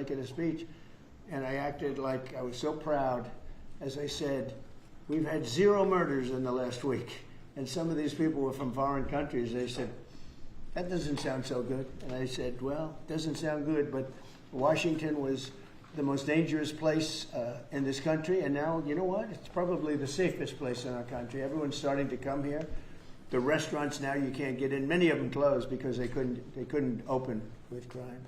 making a speech, and I acted like I was so proud as I said, we've had 0 murders in the last week. And some of these people were from foreign countries. They said, that doesn't sound so good. And I said, well, it doesn't sound good, but Washington was the most dangerous place in this country. And now, you know what? It's probably the safest place in our country. Everyone's starting to come here. The restaurants now you can't get in. Many of them closed because they couldn't open with crime.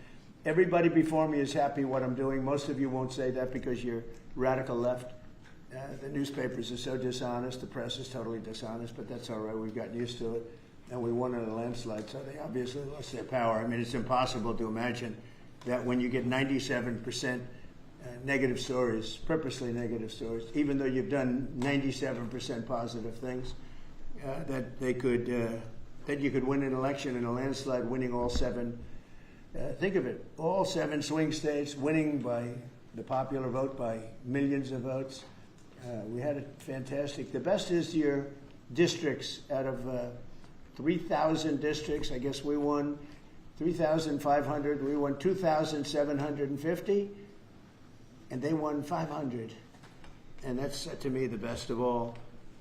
Everybody before me is happy what I'm doing. Most of you won't say that because you're radical left. The newspapers are so dishonest. The press is totally dishonest, but that's all right. We've gotten used to it. And we won in a landslide, so they obviously lost their power. I mean, it's impossible to imagine that when you get 97% negative stories, purposely negative stories, even though you've done 97% positive things, that you could win an election in a landslide, winning all 7. Think of it, all 7 swing states, winning by the popular vote by millions of votes. We had it fantastic. The best is your districts. Out of 3,000 districts, I guess we won 3,500. We won 2,750, and they won 500. And that's, to me, the best of all.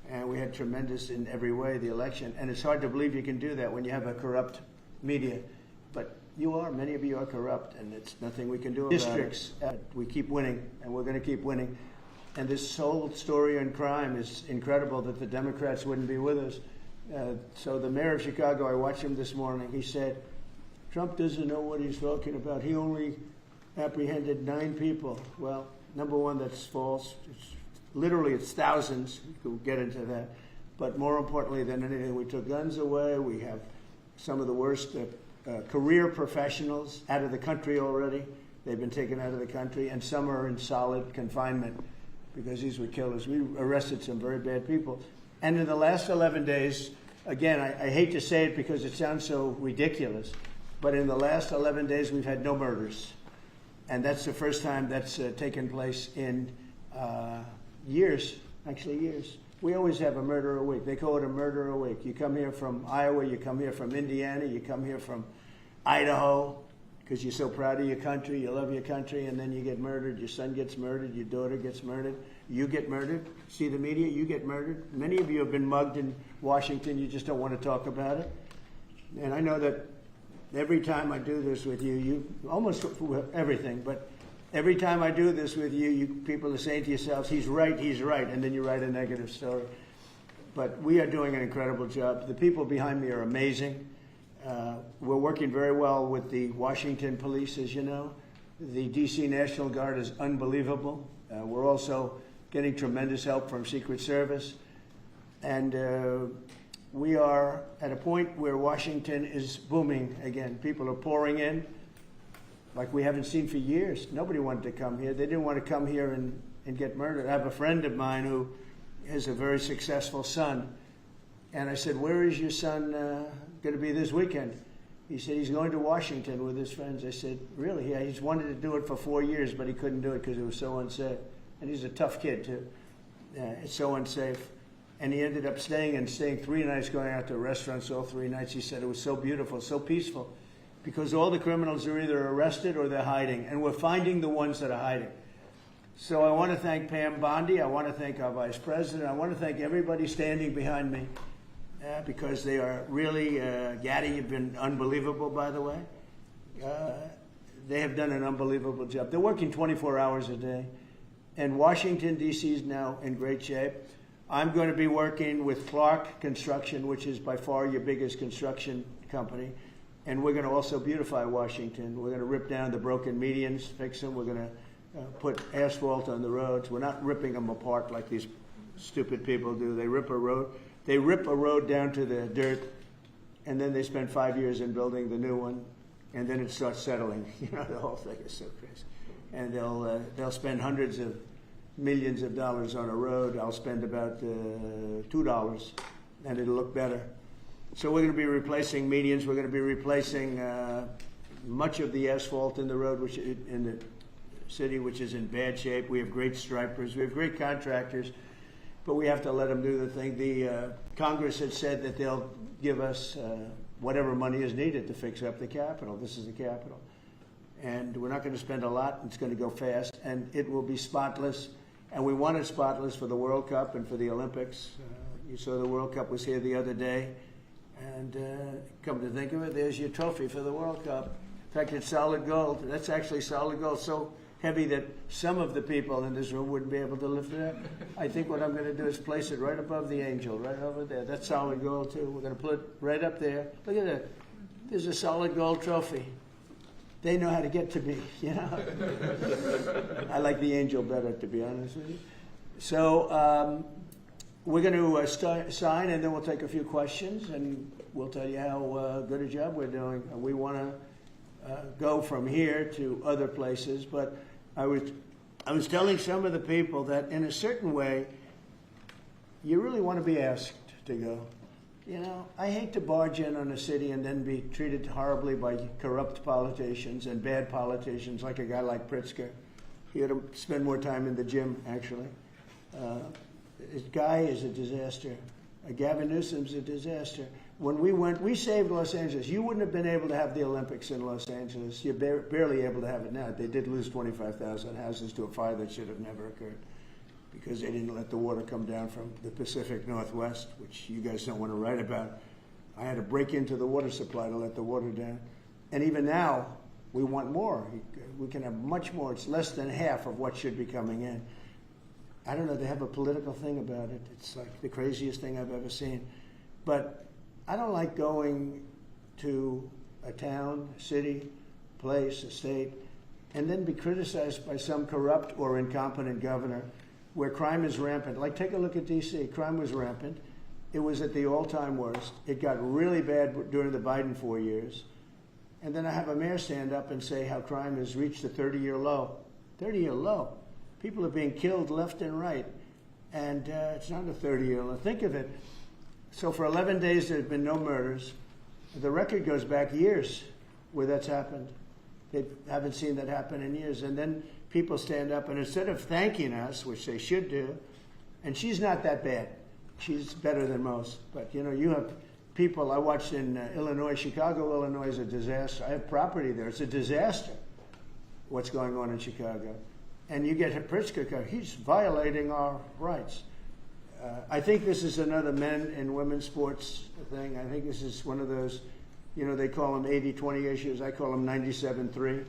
And we had tremendous in every way, the election. And it's hard to believe you can do that when you have a corrupt media. But many of you are corrupt, and it's nothing we can do about it. Districts, we keep winning, and we're going to keep winning. And this whole story on crime is incredible that the Democrats wouldn't be with us. So the mayor of Chicago, I watched him this morning, he said, Trump doesn't know what he's talking about. He only apprehended 9 people. Well, number one, that's false. It's thousands. We'll get into that. But more importantly than anything, we took guns away. We have some of the worst career professionals out of the country already. They've been taken out of the country, and some are in solid confinement because these were killers. We arrested some very bad people. And in the last 11 days, again, I hate to say it because it sounds so ridiculous, but in the last 11 days, we've had no murders. And that's the first time that's taken place in years, actually years. We always have a murder a week. They call it a murder a week. You come here from Iowa, you come here from Indiana, you come here from Idaho, because you're so proud of your country, you love your country, and then you get murdered. Your son gets murdered, your daughter gets murdered, you get murdered. See the media, you get murdered. Many of you have been mugged in Washington, you just don't want to talk about it. And I know that every time I do this with you, you almost everything, but every time I do this with you, people are saying to yourselves, he's right, and then you write a negative story. But we are doing an incredible job. The people behind me are amazing. We're working very well with the Washington police, as you know. The D.C. National Guard is unbelievable. We're also getting tremendous help from Secret Service. And we are at a point where Washington is booming again. People are pouring in like we haven't seen for years. Nobody wanted to come here. They didn't want to come here and get murdered. I have a friend of mine who has a very successful son. And I said, where is your son going to be this weekend? He said he's going to Washington with his friends. I said, really? Yeah, he's wanted to do it for 4 years, but he couldn't do it because it was so unsafe. And he's a tough kid, too. It's so unsafe. And he ended up staying 3 nights, going out to restaurants all 3 nights. He said it was so beautiful, so peaceful, because all the criminals are either arrested or they're hiding, and we're finding the ones that are hiding. So I want to thank Pam Bondi. I want to thank our Vice President. I want to thank everybody standing behind me. Because they are really, Gaddy, you've been unbelievable, by the way. They have done an unbelievable job. They're working 24 hours a day. And Washington, D.C. is now in great shape. I'm going to be working with Clark Construction, which is by far your biggest construction company. And we're going to also beautify Washington. We're going to rip down the broken medians, fix them. We're going to put asphalt on the roads. We're not ripping them apart like these stupid people do. They rip a road. They rip a road down to the dirt, and then they spend 5 years in building the new one, and then it starts settling. You know, the whole thing is so crazy. And they'll spend hundreds of millions of dollars on a road. I'll spend about $2, and it'll look better. So we're going to be replacing medians. We're going to be replacing much of the asphalt in the road, which in the city, which is in bad shape. We have great stripers. We have great contractors. But we have to let them do the thing. The Congress had said that they'll give us whatever money is needed to fix up the Capitol. This is the Capitol. And we're not going to spend a lot. It's going to go fast, and it will be spotless. And we want it spotless for the World Cup and for the Olympics. You saw the World Cup was here the other day. And come to think of it, there's your trophy for the World Cup. In fact, it's solid gold. That's actually solid gold, so heavy that some of the people in this room wouldn't be able to lift it up. I think what I'm going to do is place it right above the angel, right over there. That's solid gold, too. We're going to put it right up there. Look at that. There's a solid gold trophy. They know how to get to me, you know. I like the angel better, to be honest with you. So we're going to sign, and then we'll take a few questions, and we'll tell you how good a job we're doing. We want to go from here to other places, but I was telling some of the people that in a certain way, you really want to be asked to go. You know, I hate to barge in on a city and then be treated horribly by corrupt politicians and bad politicians, like a guy like Pritzker. He ought to spend more time in the gym, actually. This guy is a disaster. Gavin Newsom's a disaster. When we went, we saved Los Angeles. You wouldn't have been able to have the Olympics in Los Angeles. You're barely able to have it now. They did lose 25,000 houses to a fire that should have never occurred, because they didn't let the water come down from the Pacific Northwest, which you guys don't want to write about. I had to break into the water supply to let the water down. And even now, we want more. We can have much more. It's less than half of what should be coming in. I don't know, they have a political thing about it. It's like the craziest thing I've ever seen. But I don't like going to a town, a city, place, a state, and then be criticized by some corrupt or incompetent governor where crime is rampant. Like, take a look at D.C. Crime was rampant. It was at the all-time worst. It got really bad during the Biden 4 years. And then I have a mayor stand up and say how crime has reached a 30-year low. 30-year low. People are being killed left and right. And it's not a 30-year low. Think of it. So for 11 days, there have been no murders. The record goes back years where that's happened. They haven't seen that happen in years. And then people stand up, and instead of thanking us, which they should do, and she's not that bad. She's better than most. But, you know, you have people, I watched in Illinois, Chicago, Illinois is a disaster. I have property there. It's a disaster what's going on in Chicago. And you get Pritzker, he's violating our rights. I think this is another men and women's sports thing. I think this is one of those, you know, they call them 80-20 issues. I call them 97-3.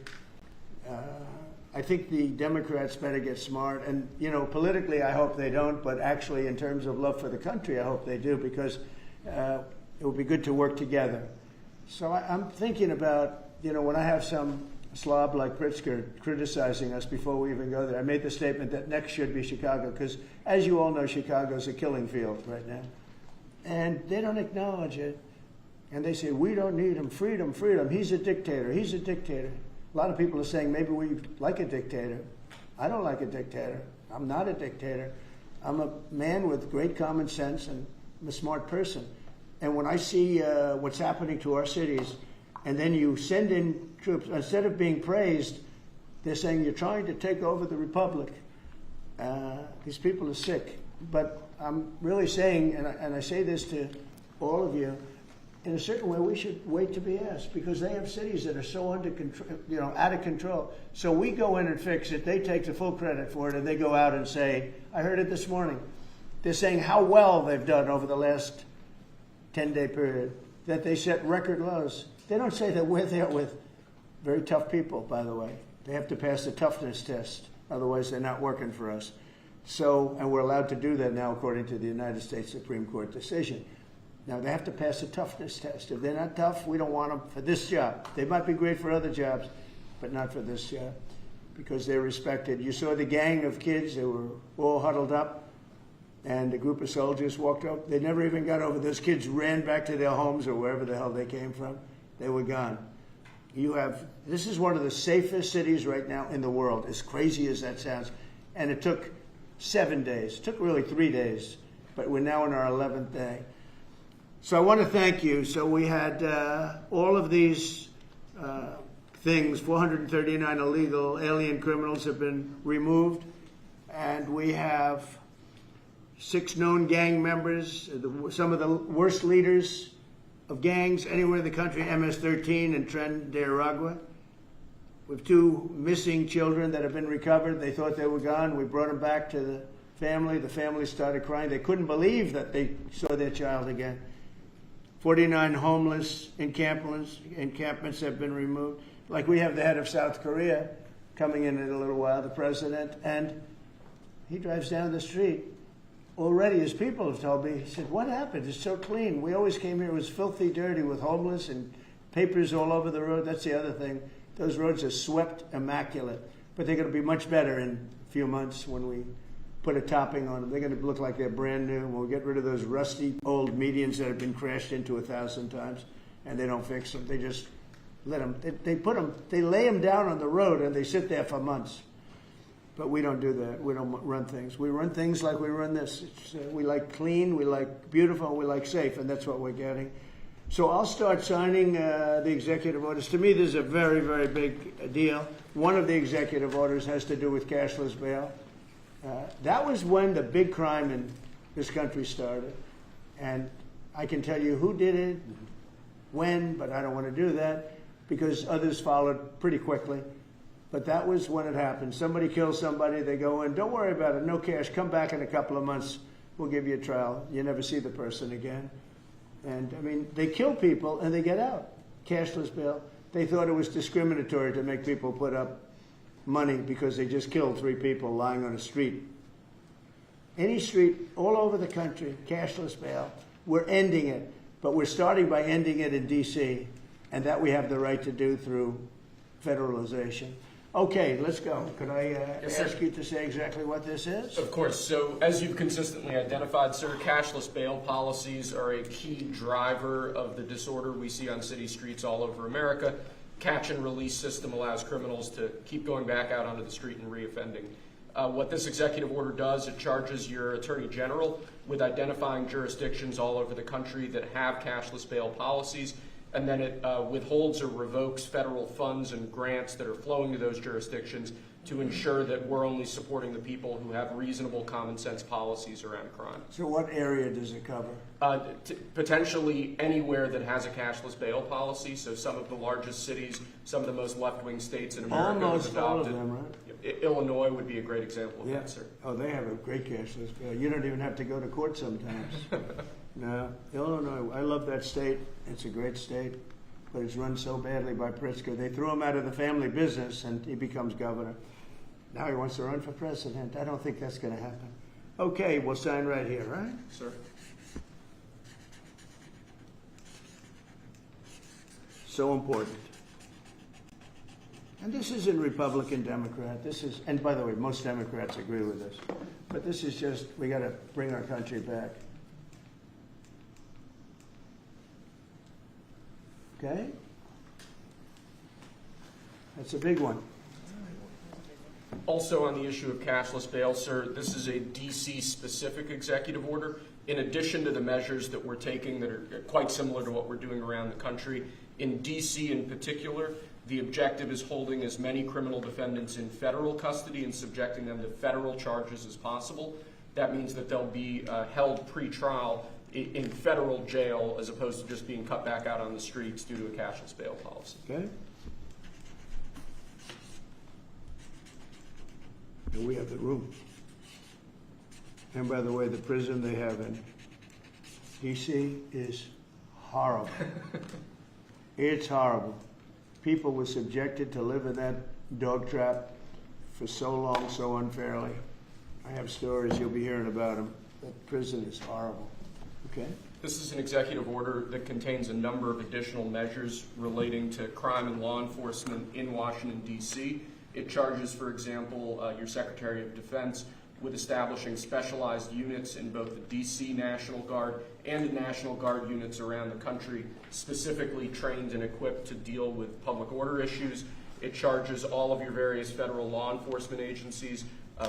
I think the Democrats better get smart. And, you know, politically, I hope they don't. But actually, in terms of love for the country, I hope they do, because it would be good to work together. So I'm thinking about, you know, when I have some slob like Pritzker criticizing us before we even go there, I made the statement that next should be Chicago, because, as you all know, Chicago's a killing field right now. And they don't acknowledge it. And they say, we don't need him. Freedom, freedom. He's a dictator. He's a dictator. A lot of people are saying maybe we like a dictator. I don't like a dictator. I'm not a dictator. I'm a man with great common sense, and I'm a smart person. And when I see what's happening to our cities, and then you send in troops, instead of being praised, they're saying you're trying to take over the republic. These people are sick. But I'm really saying, and I say this to all of you, in a certain way, we should wait to be asked, because they have cities that are so under control, you know, out of control. So we go in and fix it. They take the full credit for it, and they go out and say, I heard it this morning. They're saying how well they've done over the last 10-day period, that they set record lows. They don't say that we're there with very tough people, by the way. They have to pass the toughness test. Otherwise, they're not working for us. So, and we're allowed to do that now according to the United States Supreme Court decision. Now, they have to pass a toughness test. If they're not tough, we don't want them for this job. They might be great for other jobs, but not for this job, because they're respected. You saw the gang of kids. They were all huddled up, and a group of soldiers walked up. They never even got over. Those kids ran back to their homes or wherever the hell they came from. They were gone. This is one of the safest cities right now in the world, as crazy as that sounds. And it took 7 days. It took really 3 days, but we're now in our 11th day. So I want to thank you. So we had all of these things, 439 illegal alien criminals have been removed, and we have 6 known gang members, some of the worst leaders of gangs anywhere in the country, MS-13 and Tren de Aragua. with 2 missing children that have been recovered. They thought they were gone. We brought them back to the family. The family started crying. They couldn't believe that they saw their child again. 49 homeless encampments have been removed. Like we have the head of South Korea coming in a little while, the president, and he drives down the street. Already, his people have told me, he said, what happened? It's so clean. We always came here, it was filthy dirty with homeless and papers all over the road. That's the other thing. Those roads are swept immaculate. But they're going to be much better in a few months when we put a topping on them. They're going to look like they're brand new. We'll get rid of those rusty old medians that have been crashed into 1,000 times, and they don't fix them. They just let them, they lay them down on the road and they sit there for months. But we don't do that. We don't run things. We run things like we run this. We like clean, we like beautiful, we like safe, and that's what we're getting. So I'll start signing the executive orders. To me, this is a very, very big deal. One of the executive orders has to do with cashless bail. That was when the big crime in this country started. And I can tell you who did it, when, but I don't want to do that because others followed pretty quickly. But that was when it happened. Somebody kills somebody, they go in, don't worry about it, no cash, come back in a couple of months, we'll give you a trial. You never see the person again. And I mean, they kill people and they get out. Cashless bail. They thought it was discriminatory to make people put up money because they just killed 3 people lying on a street. Any street all over the country, cashless bail. We're ending it, but we're starting by ending it in D.C., and that we have the right to do through federalization. Okay, let's go. Could I ask you to say exactly what this is? Of course. So as you've consistently identified, sir, cashless bail policies are a key driver of the disorder we see on city streets all over America. Catch and release system allows criminals to keep going back out onto the street and reoffending. What this executive order does, it charges your attorney general with identifying jurisdictions all over the country that have cashless bail policies, and then it withholds or revokes federal funds and grants that are flowing to those jurisdictions to ensure that we're only supporting the people who have reasonable common sense policies around crime. So what area does it cover? Potentially anywhere that has a cashless bail policy. So some of the largest cities, some of the most left-wing states in America have adopted. All of them, right? Illinois would be a great example of that, sir. Oh, they have a great cashless bail. You don't even have to go to court sometimes. No, Illinois, I love that state. It's a great state, but it's run so badly by Pritzker. They threw him out of the family business and he becomes governor. Now he wants to run for president. I don't think that's going to happen. Okay, we'll sign right here, right? Sir. So important. And this isn't Republican, Democrat. This is, and by the way, most Democrats agree with this. But this is just, we got to bring our country back. Okay? That's a big one. Also on the issue of cashless bail, sir, this is a D.C. specific executive order. In addition to the measures that we're taking that are quite similar to what we're doing around the country, in D.C. in particular, the objective is holding as many criminal defendants in federal custody and subjecting them to federal charges as possible. That means that they'll be held pre-trial in federal jail as opposed to just being cut back out on the streets due to a cashless bail policy. Okay? And we have the room. And by the way, the prison they have in D.C. is horrible. It's horrible. People were subjected to live in that dog trap for so long, so unfairly. I have stories, you'll be hearing about them. That prison is horrible. Okay. This is an executive order that contains a number of additional measures relating to crime and law enforcement in Washington, D.C. It charges, for example, your Secretary of Defense with establishing specialized units in both the D.C. National Guard and the National Guard units around the country, specifically trained and equipped to deal with public order issues. It charges all of your various federal law enforcement agencies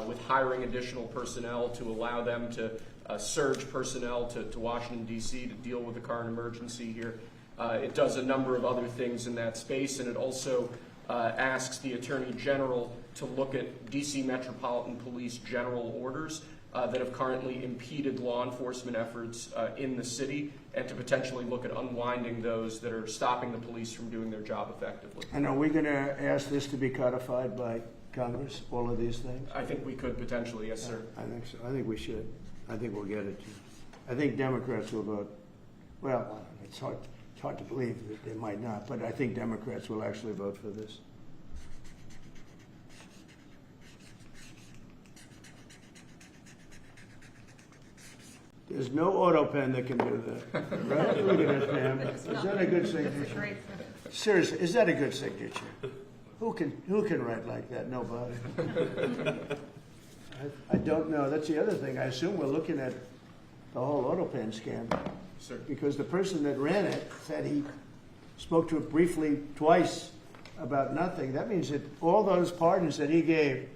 with hiring additional personnel to allow them to surge personnel to Washington, D.C. to deal with the current emergency here. It does a number of other things in that space, and it also asks the Attorney General to look at D.C. Metropolitan Police general orders that have currently impeded law enforcement efforts in the city, and to potentially look at unwinding those that are stopping the police from doing their job effectively. And are we going to ask this to be codified by Congress, all of these things? I think we could potentially, yes, sir. I think so. I think we should. I think we'll get it. I think Democrats will vote. Well, it's hard to believe that they might not, but I think Democrats will actually vote for this. There's no auto pen that can do that. Right? Look at that, Pam. Is that a good signature? Seriously, is that a good signature? Who can write like that? Nobody. I don't know. That's the other thing. I assume we're looking at the whole auto pen scandal. Sir. Because the person that ran it said he spoke to it briefly twice about nothing. That means that all those pardons that he gave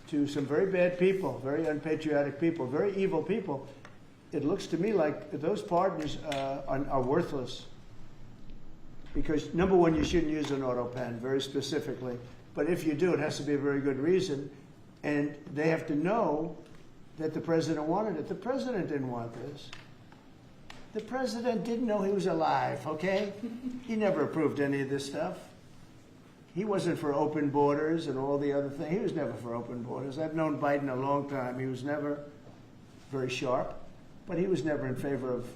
to some very bad people, very unpatriotic people, very evil people, it looks to me like those pardons are worthless. Because, number one, you shouldn't use an auto pen, very specifically. But if you do, it has to be a very good reason. And they have to know that the president wanted it. The president didn't want this. The president didn't know he was alive, okay? He never approved any of this stuff. He wasn't for open borders and all the other things. He was never for open borders. I've known Biden a long time. He was never very sharp. But he was never in favor of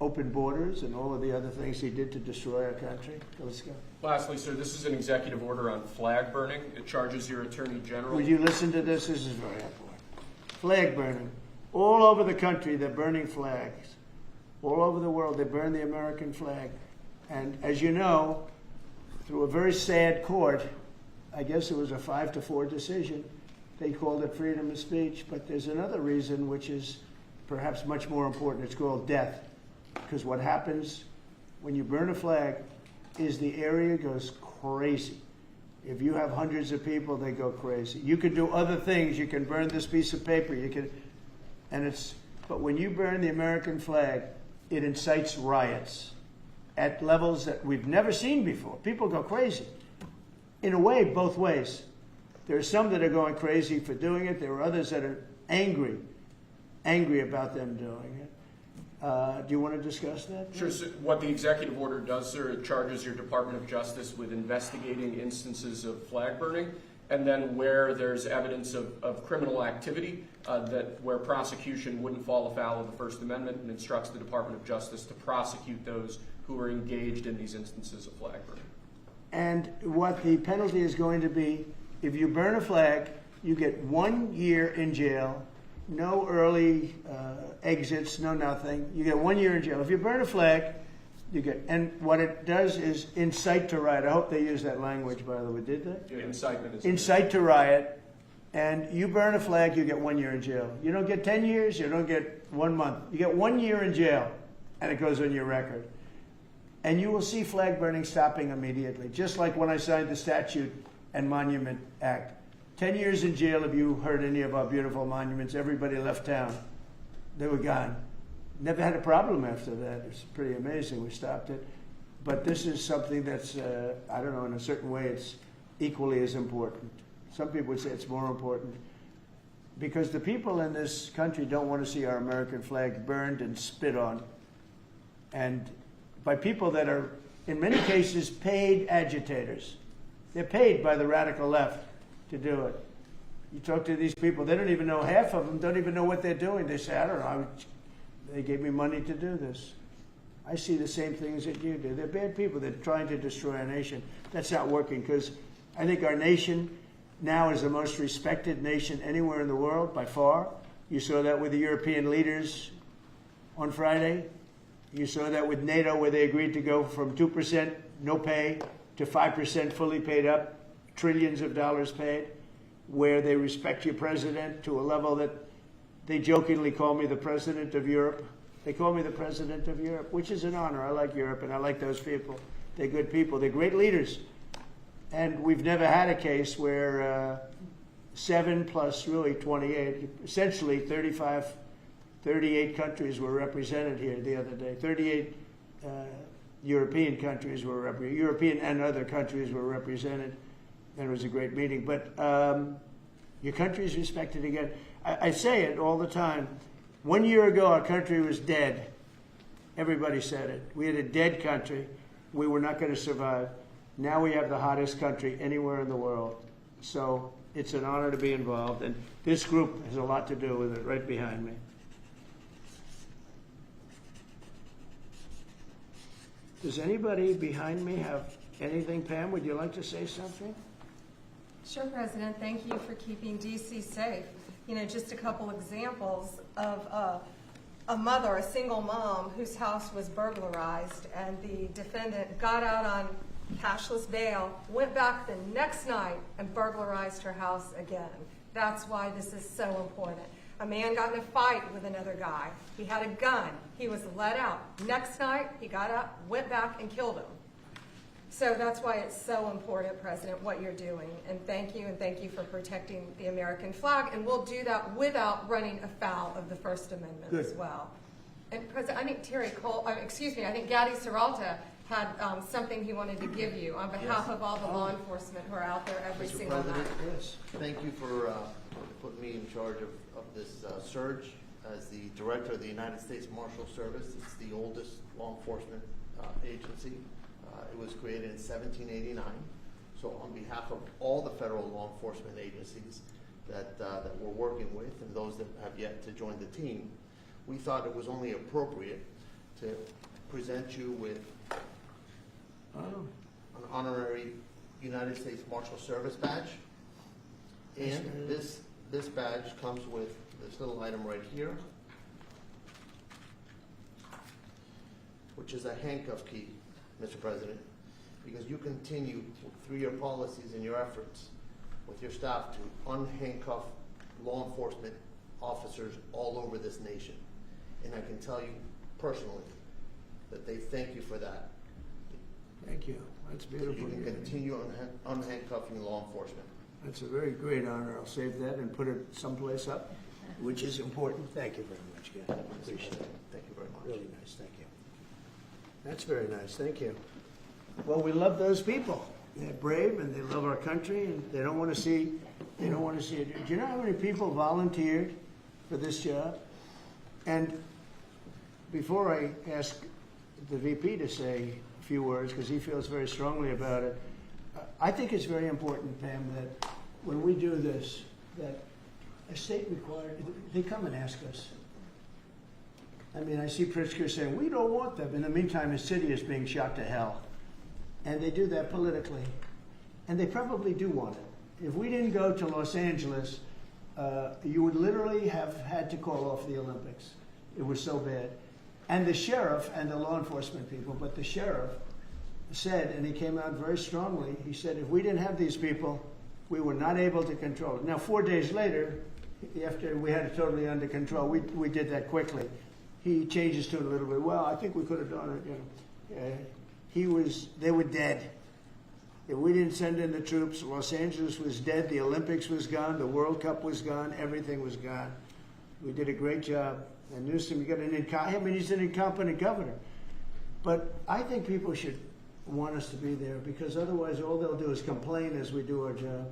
open borders and all of the other things he did to destroy our country. Let's go. Lastly, sir, this is an executive order on flag burning. It charges your attorney general. Would you listen to this? This is very important. Flag burning. All over the country, they're burning flags. All over the world, they burn the American flag. And as you know, through a very sad court, I guess it was a 5-4 decision, they called it freedom of speech. But there's another reason, which is perhaps much more important. It's called death. Because what happens when you burn a flag is the area goes crazy. If you have hundreds of people, they go crazy. You can do other things. You can burn this piece of paper. But when you burn the American flag, it incites riots at levels that we've never seen before. People go crazy. In a way, both ways. There are some that are going crazy for doing it. There are others that are angry about them doing it. Do you want to discuss that? Sure. So what the executive order does, sir, it charges your Department of Justice with investigating instances of flag burning, and then where there's evidence of criminal activity, where prosecution wouldn't fall afoul of the First Amendment, and instructs the Department of Justice to prosecute those who are engaged in these instances of flag burning. And what the penalty is going to be, if you burn a flag, you get 1 year in jail. No early exits, no nothing. You get 1 year in jail. If you burn a flag, you get, and what it does is incite to riot. I hope they use that language, by the way. Did they? Yeah, incitement is incite to riot. And you burn a flag, you get 1 year in jail. You don't get 10 years, you don't get 1 month. You get 1 year in jail, and it goes on your record. And you will see flag burning stopping immediately, just like when I signed the Statute and Monument Act. 10 years in jail if you hurt any of our beautiful monuments. Everybody left town. They were gone. Never had a problem after that. It's pretty amazing. We stopped it. But this is something that's, I don't know, in a certain way it's equally as important. Some people would say it's more important. Because the people in this country don't want to see our American flag burned and spit on. And by people that are, in many cases, paid agitators. They're paid by the radical left to do it. You talk to these people, they don't even know, half of them don't even know what they're doing. They say, I don't know, they gave me money to do this. I see the same things that you do. They're bad people. They're trying to destroy our nation. That's not working, because I think our nation now is the most respected nation anywhere in the world, by far. You saw that with the European leaders on Friday. You saw that with NATO, where they agreed to go from 2% no pay to 5% fully paid up, trillions of dollars paid, where they respect your president to a level that they jokingly call me the president of Europe. They call me the president of Europe, which is an honor. I like Europe, and I like those people. They're good people. They're great leaders. And we've never had a case where 7 plus really 28, essentially 38 countries were represented here the other day. 38 European countries were represented. European and other countries were represented. And it was a great meeting. But Your country is respected again. I say it all the time. 1 year ago, our country was dead. Everybody said it. We had a dead country. We were not going to survive. Now we have the hottest country anywhere in the world. So it's an honor to be involved. And this group has a lot to do with it, right behind me. Does anybody behind me have anything? Pam, would you like to say something? Sure, President. Thank you for keeping D.C. safe. You know, just a couple examples of a mother, a single mom, whose house was burglarized, and the defendant got out on cashless bail, went back the next night and burglarized her house again. That's why this is so important. A man got in a fight with another guy. He had a gun. He was let out. Next night, he got up, went back, and killed him. So that's why it's so important, President, what you're doing. And thank you for protecting the American flag. And we'll do that without running afoul of the First Amendment as well. And President, I think I think Gaddy Serralta had something he wanted to give you on behalf of all the law enforcement who are out there every single night. Yes. Thank you for putting me in charge of this surge as the director of the United States Marshal Service. It's the oldest law enforcement agency. It was created in 1789. So on behalf of all the federal law enforcement agencies that we're working with and those that have yet to join the team, we thought it was only appropriate to present you with an honorary United States Marshal Service badge. And this badge comes with this little item right here, which is a handcuff key, Mr. President, because you continue through your policies and your efforts with your staff to unhandcuff law enforcement officers all over this nation. And I can tell you personally that they thank you for that. Thank you. That's beautiful. You can continue unhandcuffing law enforcement. That's a very great honor. I'll save that and put it someplace up, which is important. Thank you very much, Gary. Appreciate it. Thank you very much. Really nice. Thank you. That's very nice. Thank you. Well, we love those people. They're brave and they love our country and they don't want to see it. Do you know how many people volunteered for this job? And before I ask the VP to say a few words, because he feels very strongly about it, I think it's very important, Pam, that when we do this, that a state required, they come and ask us. I mean, I see Pritzker saying, we don't want them. In the meantime, his city is being shot to hell. And they do that politically. And they probably do want it. If we didn't go to Los Angeles, you would literally have had to call off the Olympics. It was so bad. And the sheriff and the law enforcement people, but the sheriff said, and he came out very strongly, he said, if we didn't have these people, we were not able to control it. Now, 4 days later, after we had it totally under control, we did that quickly. He changes to it a little bit. Well, I think we could have done it. You know, they were dead. If we didn't send in the troops, Los Angeles was dead. The Olympics was gone. The World Cup was gone. Everything was gone. We did a great job. And Newsom, he's an incompetent governor. But I think people should want us to be there because otherwise all they'll do is complain as we do our job.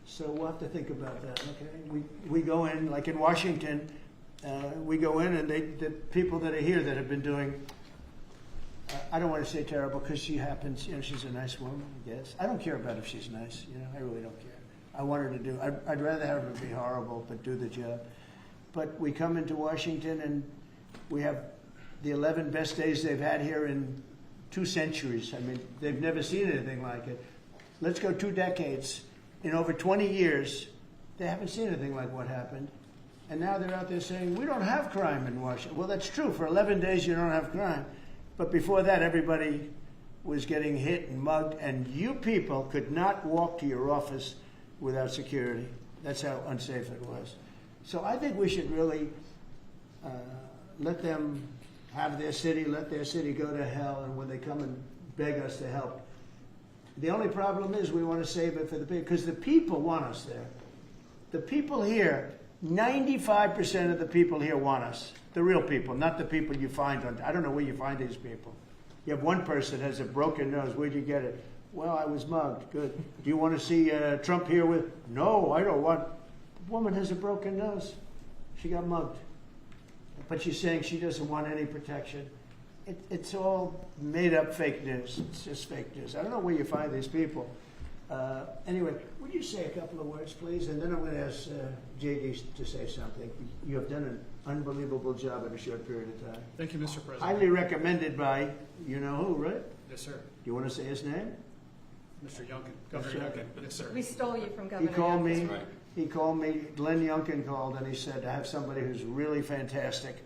So we'll have to think about that. Okay, we go in like in Washington. We go in and the people that are here that have been doing, I don't want to say terrible because she happens, you know, she's a nice woman, I guess. I don't care about if she's nice, you know, I really don't care. I want her to do, I'd rather have her be horrible but do the job. But we come into Washington and we have the 11 best days they've had here in 2 centuries. I mean, they've never seen anything like it. Let's go 2 decades. In over 20 years, they haven't seen anything like what happened. And now they're out there saying, we don't have crime in Washington. Well, that's true. For 11 days, you don't have crime. But before that, everybody was getting hit and mugged, and you people could not walk to your office without security. That's how unsafe it was. So I think we should really let them have their city, let their city go to hell, and when they come and beg us to help. The only problem is we want to save it for the people, because the people want us there. The people here, 95% of the people here want us. The real people, not the people you find on, I don't know where you find these people. You have one person has a broken nose. Where'd you get it? Well, I was mugged. Good. Do you want to see Trump here with? No, I don't want. woman has a broken nose. She got mugged. But she's saying she doesn't want any protection. It's all made up fake news. It's just fake news. I don't know where you find these people. Anyway, would you say a couple of words, please? And then I'm going to ask JD to say something. You have done an unbelievable job in a short period of time. Thank you, Mr. President. Highly recommended by you know who, right? Yes, sir. Do you want to say his name? Mr. Youngkin, Governor Yes, sir. Youngkin. Yes, sir. We stole you from He Governor called me. Youngkin. Right. He called me. Glenn Youngkin called, and he said, "I have somebody who's really fantastic."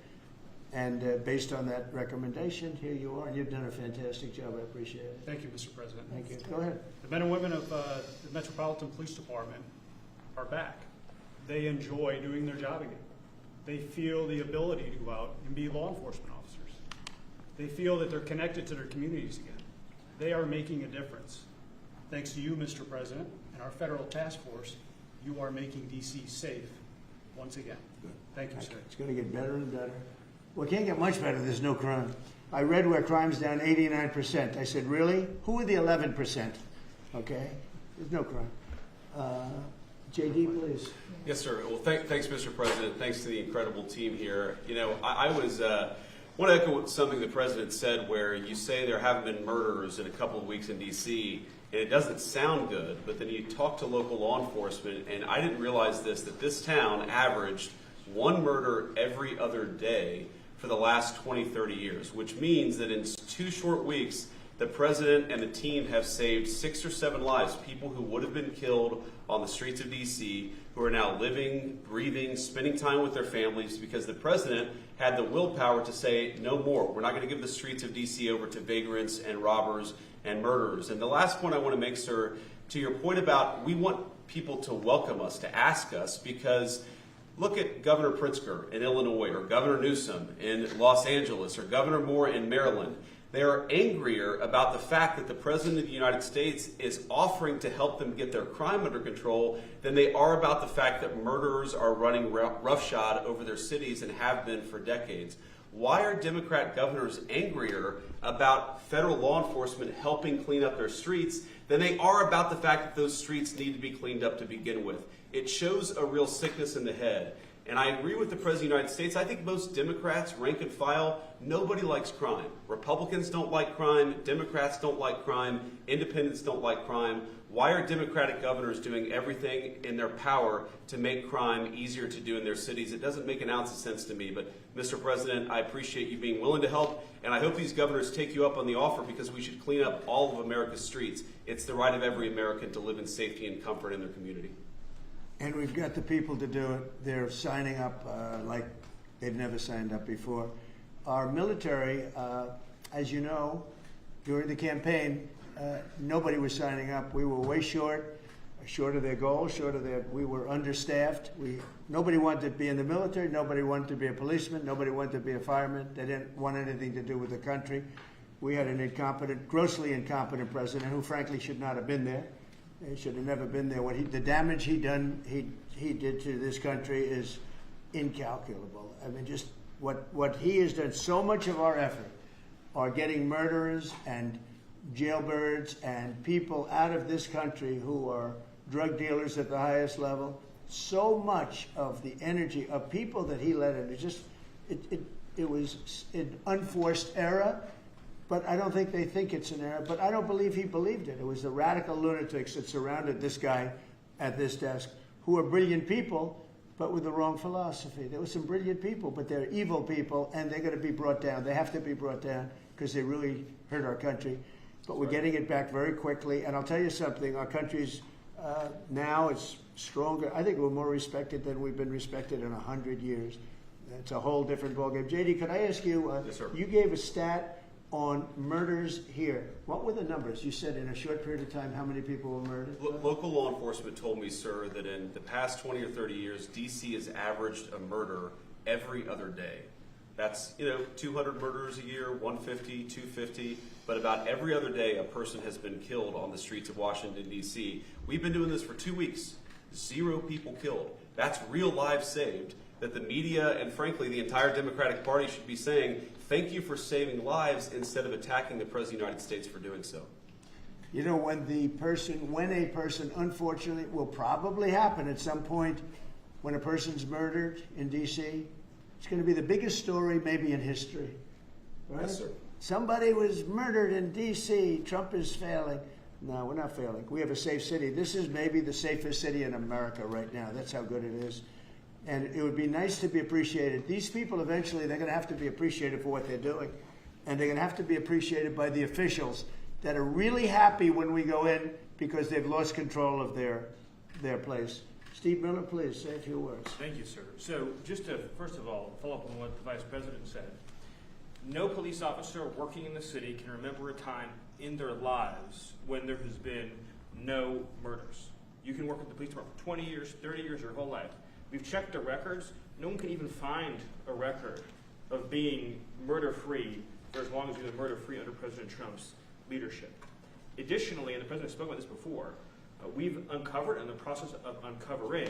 And based on that recommendation, here you are. And you've done a fantastic job. I appreciate it. Thank you, Mr. President. Thank you. Go ahead. The men and women of the Metropolitan Police Department are back. They enjoy doing their job again. They feel the ability to go out and be law enforcement officers. They feel that they're connected to their communities again. They are making a difference. Thanks to you, Mr. President, and our federal task force, you are making D.C. safe once again. Thank you, sir. It's going to get better and better. Well, it can't get much better. There's no crime. I read where crime's down 89%. I said, really? Who are the 11%? Okay? There's no crime. JD, please. Yes, sir. Well, thanks, Mr. President. Thanks to the incredible team here. You know, I want to echo something the President said where you say there haven't been murders in a couple of weeks in D.C., and it doesn't sound good, but then you talk to local law enforcement, and I didn't realize that this town averaged one murder every other day for the last 20, 30 years, which means that in 2 short weeks, the President and the team have saved 6 or 7 lives, people who would have been killed on the streets of D.C., who are now living, breathing, spending time with their families because the President had the willpower to say, no more. We're not going to give the streets of D.C. over to vagrants and robbers and murderers. And the last point I want to make, sir, to your point about we want people to welcome us, to ask us, because look at Governor Pritzker in Illinois, or Governor Newsom in Los Angeles, or Governor Moore in Maryland. They are angrier about the fact that the President of the United States is offering to help them get their crime under control than they are about the fact that murderers are running roughshod over their cities and have been for decades. Why are Democrat governors angrier about federal law enforcement helping clean up their streets than they are about the fact that those streets need to be cleaned up to begin with? It shows a real sickness in the head. And I agree with the President of the United States. I think most Democrats, rank and file, nobody likes crime. Republicans don't like crime. Democrats don't like crime. Independents don't like crime. Why are Democratic governors doing everything in their power to make crime easier to do in their cities? It doesn't make an ounce of sense to me. But, Mr. President, I appreciate you being willing to help. And I hope these governors take you up on the offer because we should clean up all of America's streets. It's the right of every American to live in safety and comfort in their community. And we've got the people to do it. They're signing up like they've never signed up before. Our military, as you know, during the campaign, nobody was signing up. We were way short of their goal, we were understaffed. Nobody wanted to be in the military. Nobody wanted to be a policeman. Nobody wanted to be a fireman. They didn't want anything to do with the country. We had an grossly incompetent president who frankly should not have been there. He should have never been there. The damage he did to this country is incalculable. I mean, just what he has done. So much of our effort are getting murderers and jailbirds and people out of this country who are drug dealers at the highest level. So much of the energy of people that he led it was an unforced error. But I don't think they think it's an error. But I don't believe he believed it. It was the radical lunatics that surrounded this guy at this desk, who are brilliant people, but with the wrong philosophy. There were some brilliant people, but they're evil people, and they're going to be brought down. They have to be brought down because they really hurt our country. But we're getting it back very quickly. And I'll tell you something. Our country's now it's stronger. I think we're more respected than we've been respected in 100 years. It's a whole different ballgame. JD, could I ask you, Yes, sir. You gave a stat on murders here. What were the numbers? You said in a short period of time how many people were murdered? Local law enforcement told me, sir, that in the past 20 or 30 years, D.C. has averaged a murder every other day. That's, 200 murders a year, 150, 250, but about every other day a person has been killed on the streets of Washington, D.C. We've been doing this for 2 weeks. 0 people killed. That's real lives saved that the media and, frankly, the entire Democratic Party should be saying, thank you for saving lives instead of attacking the President of the United States for doing so. When a person, unfortunately, will probably happen at some point, when a person's murdered in D.C., it's going to be the biggest story maybe in history. Right? Yes, sir. Somebody was murdered in D.C. Trump is failing. No, we're not failing. We have a safe city. This is maybe the safest city in America right now. That's how good it is. And it would be nice to be appreciated. These people eventually, they're going to have to be appreciated for what they're doing. And they're going to have to be appreciated by the officials that are really happy when we go in because they've lost control of their place. Steve Miller, please say a few words. Thank you, sir. So just to, first of all, follow up on what the Vice President said. No police officer working in the city can remember a time in their lives when there has been no murders. You can work at the police department for 20 years, 30 years, your whole life. We've checked the records. No one can even find a record of being murder-free for as long as you've been murder-free under President Trump's leadership. Additionally, and the President spoke about this before, we've uncovered, in the process of uncovering,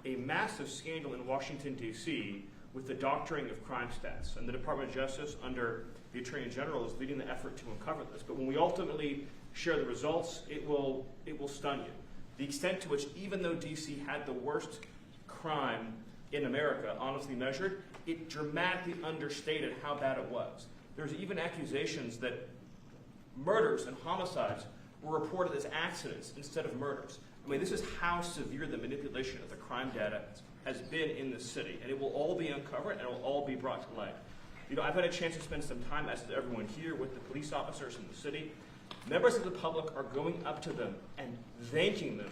a massive scandal in Washington, D.C. with the doctoring of crime stats. And the Department of Justice, under the Attorney General, is leading the effort to uncover this. But when we ultimately share the results, it will stun you. The extent to which, even though D.C. had the worst crime in America, honestly measured, it dramatically understated how bad it was. There's even accusations that murders and homicides were reported as accidents instead of murders. I mean, this is how severe the manipulation of the crime data has been in the city, and it will all be uncovered and it will all be brought to light. You know, I've had a chance to spend some time, as has everyone here, with the police officers in the city. Members of the public are going up to them and thanking them,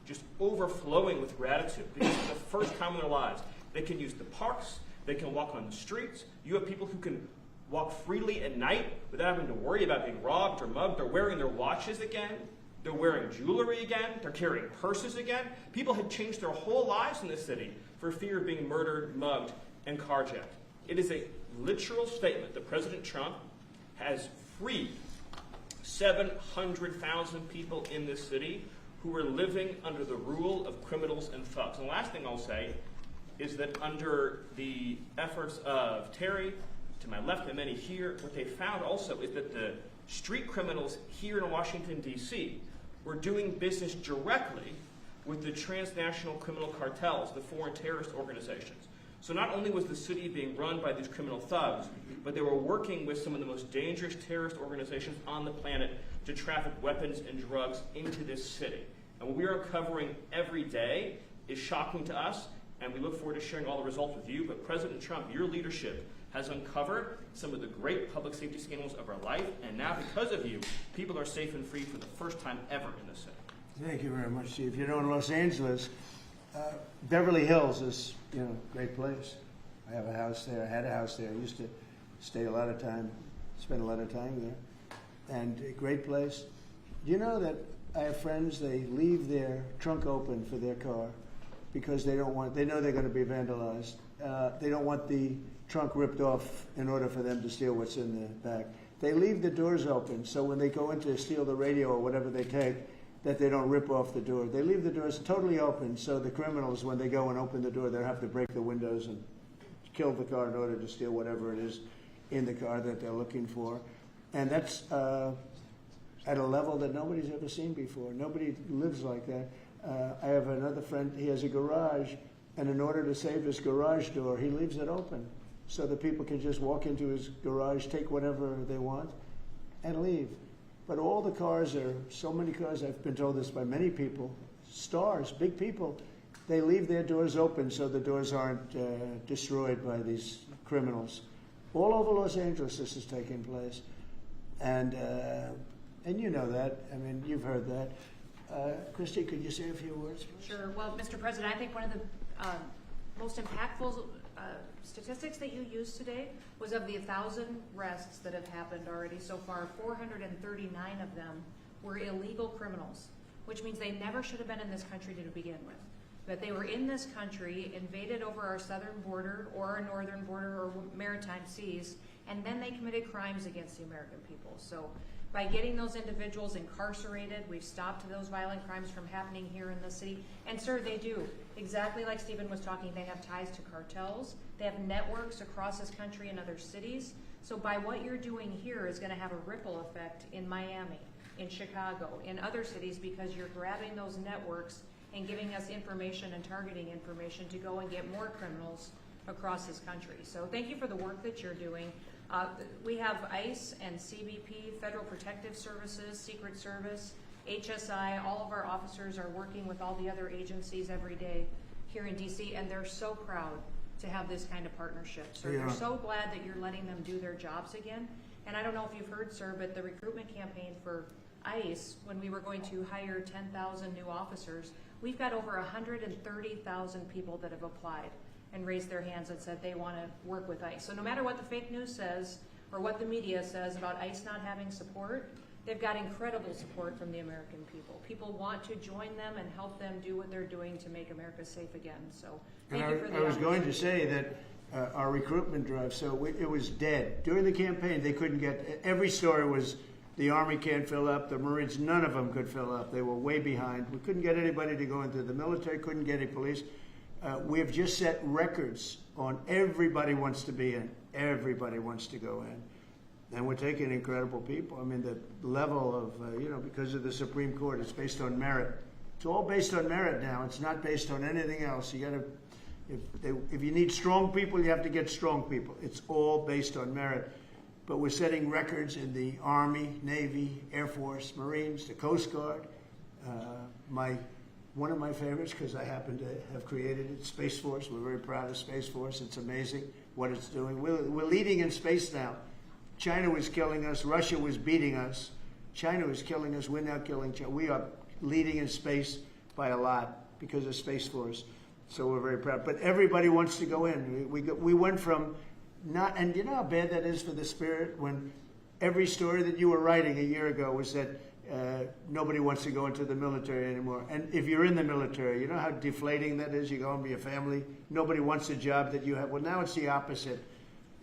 just overflowing with gratitude, because for the first time in their lives, they can use the parks, they can walk on the streets. You have people who can walk freely at night without having to worry about being robbed or mugged. They're wearing their watches again. They're wearing jewelry again. They're carrying purses again. People had changed their whole lives in this city for fear of being murdered, mugged, and carjacked. It is a literal statement that President Trump has freed 700,000 people in this city who were living under the rule of criminals and thugs. And the last thing I'll say is that under the efforts of Terry, to my left and many here, what they found also is that the street criminals here in Washington, D.C. were doing business directly with the transnational criminal cartels, the foreign terrorist organizations. So not only was the city being run by these criminal thugs, but they were working with some of the most dangerous terrorist organizations on the planet to traffic weapons and drugs into this city. And what we are uncovering every day is shocking to us, and we look forward to sharing all the results with you. But President Trump, your leadership has uncovered some of the great public safety scandals of our life, and now because of you, people are safe and free for the first time ever in this city. Thank you very much, Steve. You know, in Los Angeles, Beverly Hills is, a great place. I have a house there. I had a house there. I used to stay a lot of time, spend a lot of time there. And a great place. Do you know that I have friends, they leave their trunk open for their car because they know they're going to be vandalized. They don't want the trunk ripped off in order for them to steal what's in the back. They leave the doors open so when they go in to steal the radio or whatever they take, that they don't rip off the door. They leave the doors totally open so the criminals, when they go and open the door, they'll have to break the windows and kill the car in order to steal whatever it is in the car that they're looking for. And that's at a level that nobody's ever seen before. Nobody lives like that. I have another friend, he has a garage, and in order to save his garage door, he leaves it open so that people can just walk into his garage, take whatever they want, and leave. But all the cars so many cars, I've been told this by many people, stars, big people, they leave their doors open so the doors aren't destroyed by these criminals. All over Los Angeles this is taking place. And you know that. I mean, you've heard that. Christy, could you say a few words, please? Sure. Well, Mr. President, I think one of the most impactful statistics that you used today was of the 1,000 arrests that have happened already so far, 439 of them were illegal criminals, which means they never should have been in this country to begin with. That they were in this country, invaded over our southern border or our northern border or maritime seas, and then they committed crimes against the American people. So by getting those individuals incarcerated, we've stopped those violent crimes from happening here in the city. And sir, they do. Exactly like Stephen was talking, they have ties to cartels. They have networks across this country and other cities. So by what you're doing here is going to have a ripple effect in Miami, in Chicago, in other cities, because you're grabbing those networks and giving us information and targeting information to go and get more criminals across this country. So thank you for the work that you're doing. We have ICE and CBP, Federal Protective Services, Secret Service, HSI. All of our officers are working with all the other agencies every day here in DC, and they're so proud to have this kind of partnership. So they're so glad that you're letting them do their jobs again. And I don't know if you've heard, sir, but the recruitment campaign for ICE, when we were going to hire 10,000 new officers, we've got over 130,000 people that have applied and raised their hands and said they want to work with ICE. So no matter what the fake news says or what the media says about ICE not having support, they've got incredible support from the American people. People want to join them and help them do what they're doing to make America safe again. So thank you for the I was going to opportunity. say that our recruitment drive, so it was dead. During the campaign, they couldn't get, every story was the Army can't fill up, the Marines, none of them could fill up. They were way behind. We couldn't get anybody to go into the military, couldn't get any police. We have just set records on everybody wants to be in, everybody wants to go in. And we're taking incredible people. I mean, the level of, because of the Supreme Court, it's based on merit. It's all based on merit now. It's not based on anything else. You got to, if you need strong people, you have to get strong people. It's all based on merit. But we're setting records in the Army, Navy, Air Force, Marines, the Coast Guard. One of my favorites, because I happen to have created it, Space Force. We're very proud of Space Force. It's amazing what it's doing. We're leading in space now. China was killing us. Russia was beating us. China was killing us. We're now killing China. We are leading in space by a lot because of Space Force. So we're very proud. But everybody wants to go in. We went from not, and you know how bad that is for the spirit when every story that you were writing a year ago was that nobody wants to go into the military anymore. And if you're in the military, you know how deflating that is? You go home to your family. Nobody wants a job that you have. Well, now it's the opposite.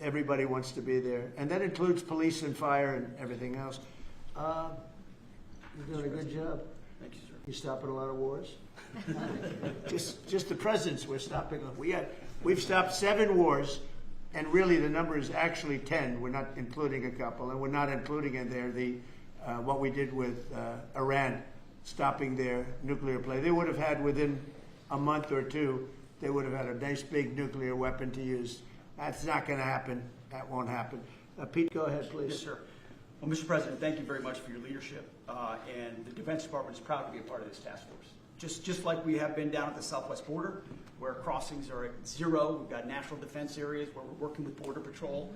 Everybody wants to be there. And that includes police and fire and everything else. You're doing a good job. Thank you, sir. You're stopping a lot of wars. just the presidents we're stopping. We've stopped 7 wars, and really the number is actually 10. We're not including a couple, and we're not including in there the what we did with Iran, stopping their nuclear play. They would have had within a month or two, they would have had a nice big nuclear weapon to use. That's not going to happen. That won't happen. Pete, go ahead, please. Yes, sir. Well, Mr. President, thank you very much for your leadership. And the Defense Department is proud to be a part of this task force. Just like we have been down at the southwest border, where crossings are at 0. We've got national defense areas where we're working with Border Patrol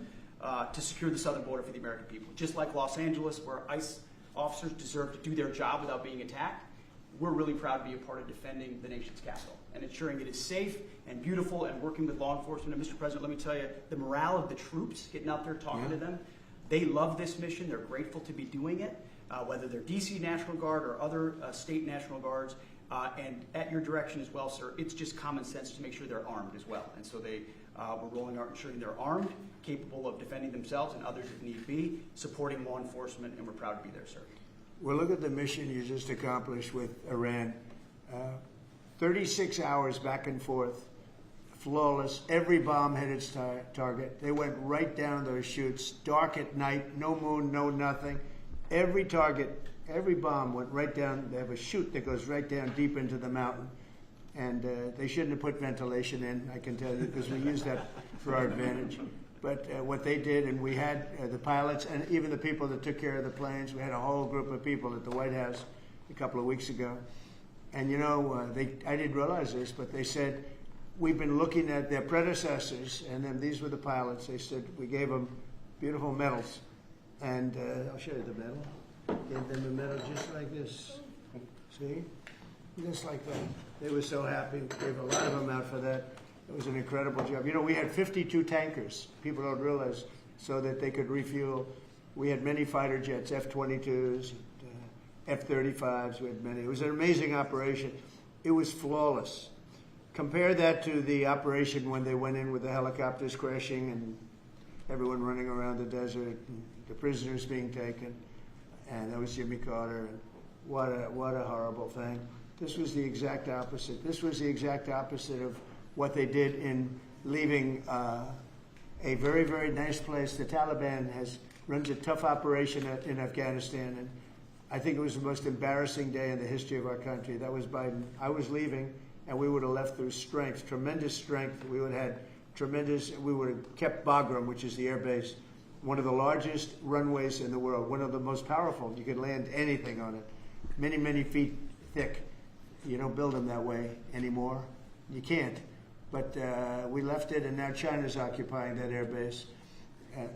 to secure the southern border for the American people. Just like Los Angeles, where ICE officers deserve to do their job without being attacked, we're really proud to be a part of defending the nation's capital and ensuring it is safe and beautiful and working with law enforcement. And Mr. President, let me tell you, the morale of the troops, getting out there talking to them, they love this mission. They're grateful to be doing it, whether they're DC National Guard or other state National Guards. And at your direction as well, sir, it's just common sense to make sure they're armed as well. And so we're rolling out ensuring they're armed, capable of defending themselves and others if need be, supporting law enforcement, and we're proud to be there, sir. Well, look at the mission you just accomplished with Iran. 36 hours back and forth, flawless. Every bomb hit its target. They went right down those chutes, dark at night, no moon, no nothing. Every target, every bomb went right down. They have a chute that goes right down deep into the mountain. And they shouldn't have put ventilation in, I can tell you, because we use that for our advantage. But what they did, and we had the pilots and even the people that took care of the planes, we had a whole group of people at the White House a couple of weeks ago. And you know, I didn't realize this, but they said, we've been looking at their predecessors, and then these were the pilots. They said, we gave them beautiful medals. And I'll show you the medal. Gave them a medal just like this. See? Just like that. They were so happy. Gave a lot of them out for that. It was an incredible job. You know, we had 52 tankers. People don't realize, so that they could refuel. We had many fighter jets, F-22s, F-35s. We had many. It was an amazing operation. It was flawless. Compare that to the operation when they went in with the helicopters crashing and everyone running around the desert, and the prisoners being taken, and that was Jimmy Carter. And what a horrible thing. This was the exact opposite. This was the exact opposite of what they did in leaving a very, very nice place. The Taliban runs a tough operation in Afghanistan, and I think it was the most embarrassing day in the history of our country. That was Biden. I was leaving, and we would have left through strength, tremendous strength. We would have had tremendous, we would have kept Bagram, which is the air base, one of the largest runways in the world, one of the most powerful. You could land anything on it, many, many feet thick. You don't build them that way anymore. You can't. But we left it, and now China's occupying that air base.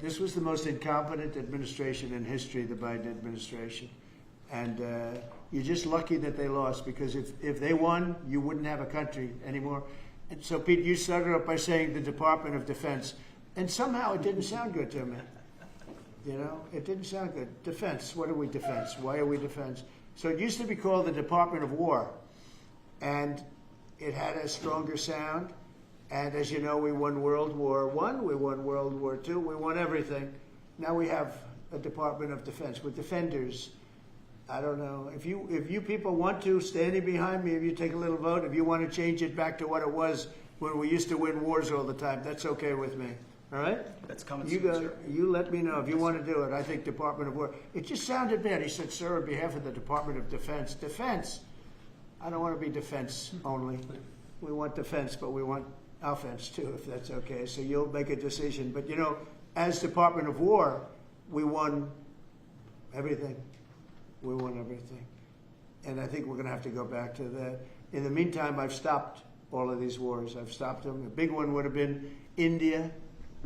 This was the most incompetent administration in history, the Biden administration. And you're just lucky that they lost, because if they won, you wouldn't have a country anymore. And so, Pete, you started off by saying the Department of Defense. And somehow it didn't sound good to me. You know, it didn't sound good. Defense, what are we defense? Why are we defense? So it used to be called the Department of War. And it had a stronger sound. And as you know, we won World War I, we won World War II, we won everything. Now we have a Department of Defense with defenders. I don't know. If you people want to, standing behind me, if you take a little vote, if you want to change it back to what it was when we used to win wars all the time, that's okay with me. All right? That's coming You soon, go. sir. You let me know if you want to do it. I think Department of War. It just sounded bad. He said, "Sir, on behalf of the Department of Defense." Defense. I don't want to be defense only. We want defense, but we want offense too, if that's okay. So you'll make a decision. But you know, as Department of War, we won everything. We won everything. And I think we're going to have to go back to that. In the meantime, I've stopped all of these wars. I've stopped them. The big one would have been India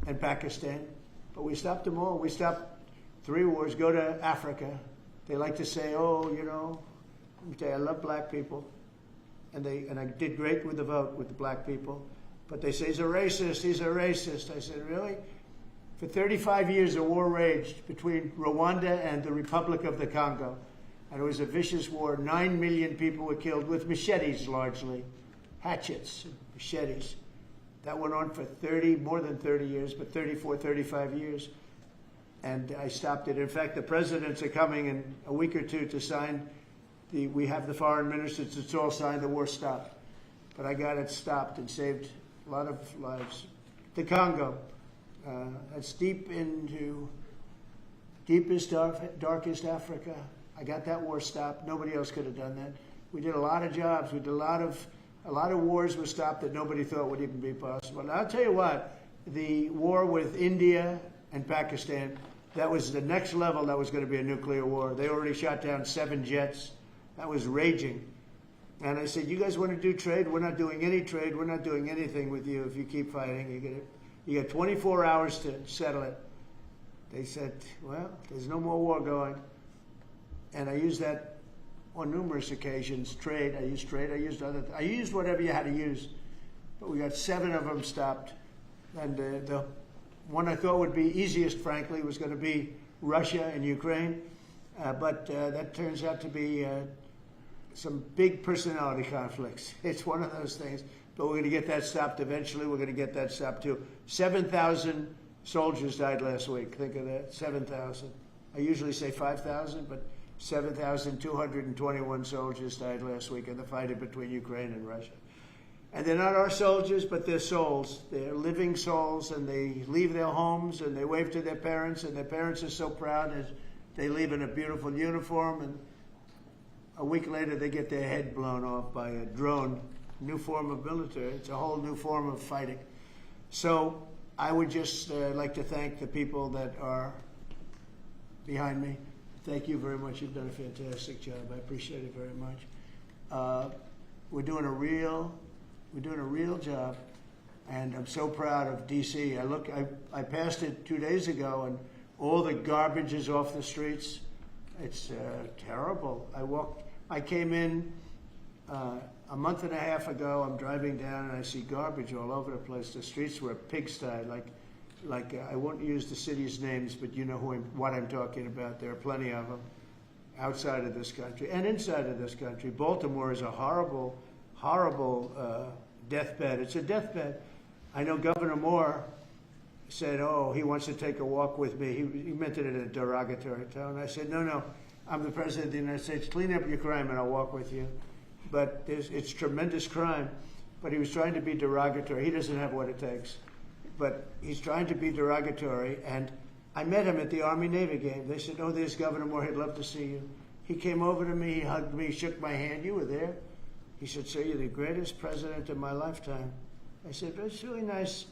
and Pakistan. But we stopped them all. We stopped 3 wars. Go to Africa. They like to say, oh, you know, let me tell you, I love black people. And I did great with the vote with the black people. But they say, he's a racist, he's a racist. I said, really? For 35 years, a war raged between Rwanda and the Republic of the Congo. And it was a vicious war. 9 million people were killed with machetes, largely. Hatchets, machetes. That went on for more than 30 years, but 34, 35 years. And I stopped it. In fact, the presidents are coming in a week or two to sign. We have the foreign ministers, it's all signed, the war stopped. But I got it stopped and saved a lot of lives. The Congo, that's deepest, darkest Africa. I got that war stopped. Nobody else could have done that. We did a lot of jobs. We did a lot of wars were stopped that nobody thought would even be possible. And I'll tell you what, the war with India and Pakistan, that was the next level. That was going to be a nuclear war. They already shot down 7 jets. That was raging. And I said, you guys want to do trade? We're not doing any trade. We're not doing anything with you if you keep fighting. You got 24 hours to settle it. They said, well, there's no more war going. And I used that on numerous occasions. Trade, I used I used whatever you had to use. But we got 7 of them stopped. And the one I thought would be easiest, frankly, was going to be Russia and Ukraine. But that turns out to be some big personality conflicts. It's one of those things. But we're going to get that stopped eventually. We're going to get that stopped too. 7,000 soldiers died last week. Think of that, 7,000. I usually say 5,000, but 7,221 soldiers died last week in the fighting between Ukraine and Russia. And they're not our soldiers, but they're souls. They're living souls, and they leave their homes, and they wave to their parents, and their parents are so proud as they leave in a beautiful uniform, and a week later they get their head blown off by a drone. New form of military. It's a whole new form of fighting. So I would just like to thank the people that are behind me. Thank you very much. You've done a fantastic job. I appreciate it very much. We're doing a real job, and I'm so proud of DC. I passed it 2 days ago, and all the garbage is off the streets. It's terrible. I came in a month and a half ago. I'm driving down, and I see garbage all over the place. The streets were a pigsty. Like I won't use the city's names, but you know what I'm talking about. There are plenty of them outside of this country and inside of this country. Baltimore is a horrible, horrible deathbed. It's a deathbed. I know Governor Moore said, oh, he wants to take a walk with me. He meant it in a derogatory tone. I said, no, I'm the President of the United States. Clean up your crime and I'll walk with you. But it's tremendous crime. But he was trying to be derogatory. He doesn't have what it takes. But he's trying to be derogatory. And I met him at the Army-Navy game. They said, oh, there's Governor Moore. He'd love to see you. He came over to me, he hugged me, shook my hand. You were there. He said, "Sir, you're the greatest president of my lifetime." I said, "But it's really nice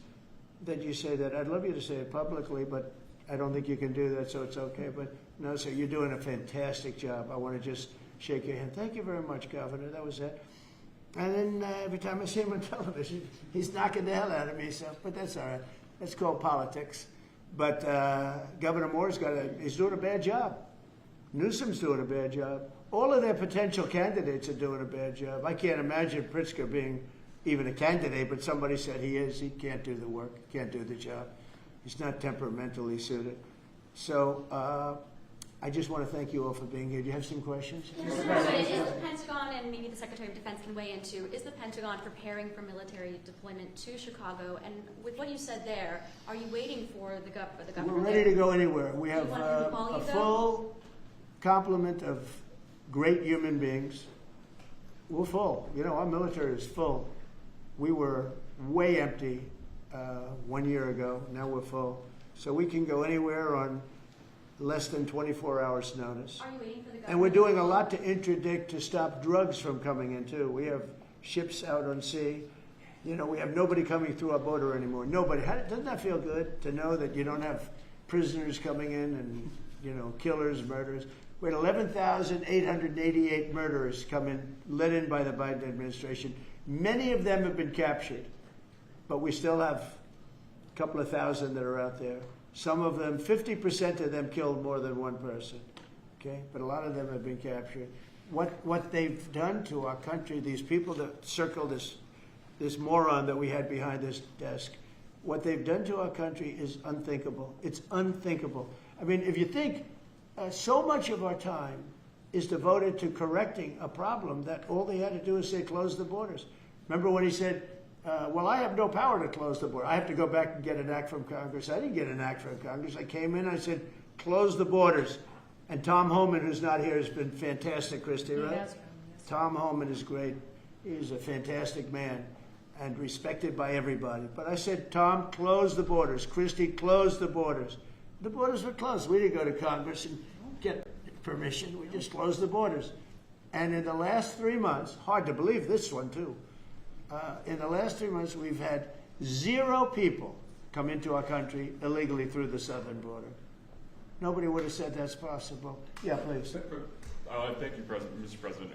that you say that. I'd love you to say it publicly, but I don't think you can do that, so it's okay. But no, sir, you're doing a fantastic job. I want to just shake your hand. Thank you very much, Governor." That was it. And then every time I see him on television, he's knocking the hell out of me. So, but that's all right. That's called politics. But Governor Moore's he's doing a bad job. Newsom's doing a bad job. All of their potential candidates are doing a bad job. I can't imagine Pritzker being even a candidate, but somebody said he is. He can't do the work, can't do the job. He's not temperamentally suited. So I just want to thank you all for being here. Do you have some questions? Is the Pentagon, and maybe the Secretary of Defense can weigh into, is the Pentagon preparing for military deployment to Chicago? And with what you said there, are you waiting for the governor? We're ready to go anywhere. We have want him to call a you, though? full complement of great human beings. We're full. You know, our military is full. We were way empty 1 year ago. Now we're full. So we can go anywhere on less than 24 hours notice. Are you waiting for the governor? And we're doing a lot to interdict to stop drugs from coming in too. We have ships out on sea. You know, we have nobody coming through our border anymore. Nobody. Doesn't that feel good to know that you don't have prisoners coming in and, you know, killers, murderers? We had 11,888 murderers come in, let in by the Biden administration. Many of them have been captured, but we still have a couple of thousand that are out there. Some of them, 50% of them killed more than one person, okay? But a lot of them have been captured. What they've done to our country, these people that circle this moron that we had behind this desk, what they've done to our country is unthinkable. It's unthinkable. I mean, if you think so much of our time is devoted to correcting a problem that all they had to do is say, close the borders. Remember when he said, well, I have no power to close the border. I have to go back and get an act from Congress. I didn't get an act from Congress. I came in, I said, close the borders. And Tom Homan, who's not here, has been fantastic, Christy, right? Yes. Tom Homan is great. He's a fantastic man and respected by everybody. But I said, Tom, close the borders. Christy, close the borders. The borders were closed. We didn't go to Congress and get permission. We just closed the borders. And in the last 3 months, hard to believe this one too, in the last 3 months, we've had 0 people come into our country illegally through the southern border. Nobody would have said that's possible. Yeah, please. Thank you, Mr. President.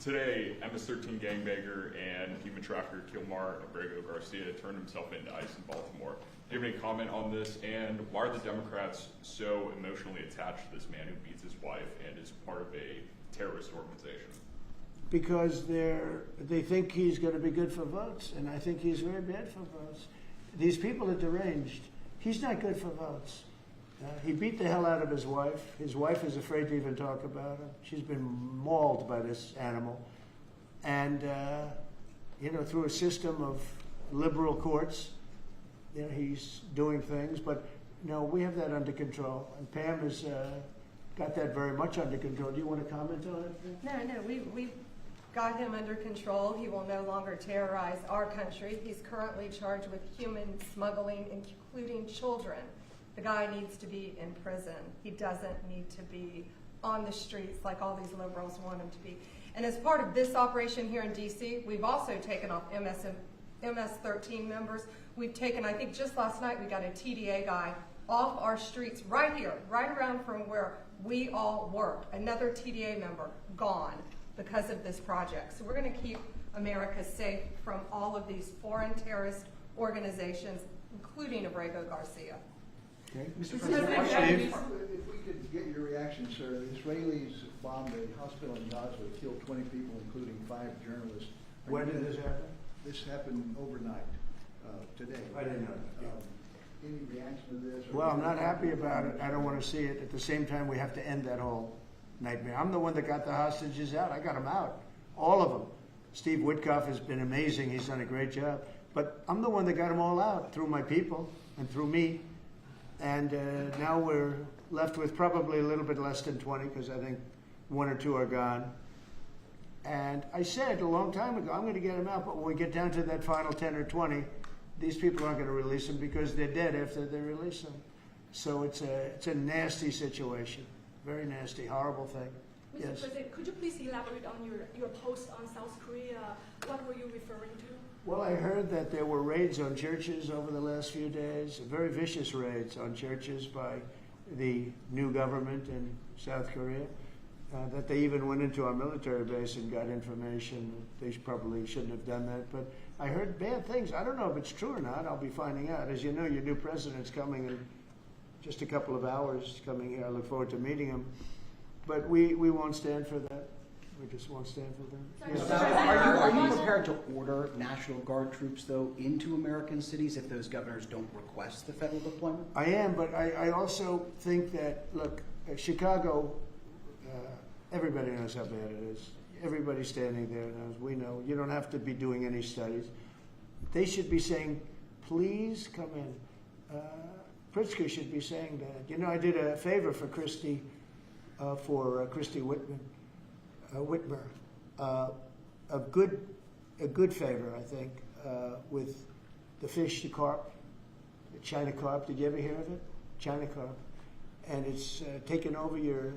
Today, MS-13 gangbanger and human trafficker Kilmar Abrego Garcia turned himself into ICE in Baltimore. Do you have any comment on this? And why are the Democrats so emotionally attached to this man who beats his wife and is part of a terrorist organization? Because they think he's going to be good for votes, and I think he's very bad for votes. These people are deranged. He's not good for votes. He beat the hell out of his wife. His wife is afraid to even talk about him. She's been mauled by this animal. And, you know, through a system of liberal courts, you know, he's doing things. But, no, we have that under control. And Pam has got that very much under control. Do you want to comment on it? No, we've got him under control. He will no longer terrorize our country. He's currently charged with human smuggling, including children. The guy needs to be in prison. He doesn't need to be on the streets like all these liberals want him to be. And as part of this operation here in D.C., we've also taken off MS-13 members. We've taken, I think just last night, we got a TDA guy off our streets right here, right around from where we all work. Another TDA member gone because of this project. So we're going to keep America safe from all of these foreign terrorist organizations, including Abrego Garcia. Okay. Mr. President, President, If we could get your reaction, sir. The Israelis bombed a hospital in Gaza, killed 20 people, including 5 journalists. When did this happen? This happened overnight, today. I didn't know that. Any reaction to this? Well, I'm not happy about it. I don't want to see it. At the same time, we have to end that whole nightmare. I'm the one that got the hostages out. I got them out. All of them. Steve Witkoff has been amazing. He's done a great job. But I'm the one that got them all out through my people and through me. And now we're left with probably a little bit less than 20 because I think 1 or 2 are gone. And I said a long time ago, I'm going to get them out. But when we get down to that final 10 or 20, these people aren't going to release them because they're dead after they release them. So it's a nasty situation. Very nasty, horrible thing. Mr. Yes. President, could you please elaborate on your post on South Korea? What were you referring to? Well, I heard that there were raids on churches over the last few days, very vicious raids on churches by the new government in South Korea, that they even went into our military base and got information. They probably shouldn't have done that, but I heard bad things. I don't know if it's true or not. I'll be finding out. As you know, your new president's coming in just a couple of hours coming here. I look forward to meeting him. But we won't stand for that. We just won't stand for that. Sorry, Yes. Mr. Are you prepared to order National Guard troops, though, into American cities if those governors don't request the federal deployment? I am, but I also think that, look, Chicago, everybody knows how bad it is. Everybody standing there knows. We know. You don't have to be doing any studies. They should be saying, please come in. Pritzker should be saying that. You know, I did a favor for Christy Whitmer, a good favor, I think, with the fish, the carp, the China carp. Did you ever hear of it? China carp. And it's taken over your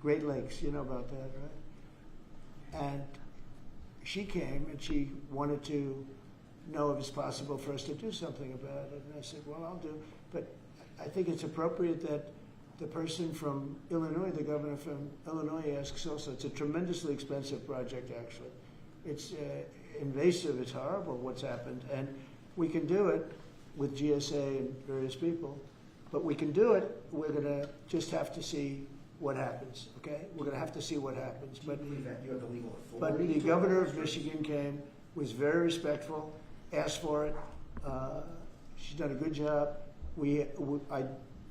Great Lakes. You know about that, right? And she came and she wanted to know if it's possible for us to do something about it. And I said, well, I'll do. But I think it's appropriate that the person from Illinois, the governor from Illinois, asks also. It's a tremendously expensive project, actually. It's invasive. It's horrible what's happened. And we can do it with GSA and various people. But we can do it. We're going to just have to see what happens, okay? We're going to have to see what happens. But Do you believe that you have the legal but authority? the governor of Michigan came, was very respectful, asked for it. She's done a good job.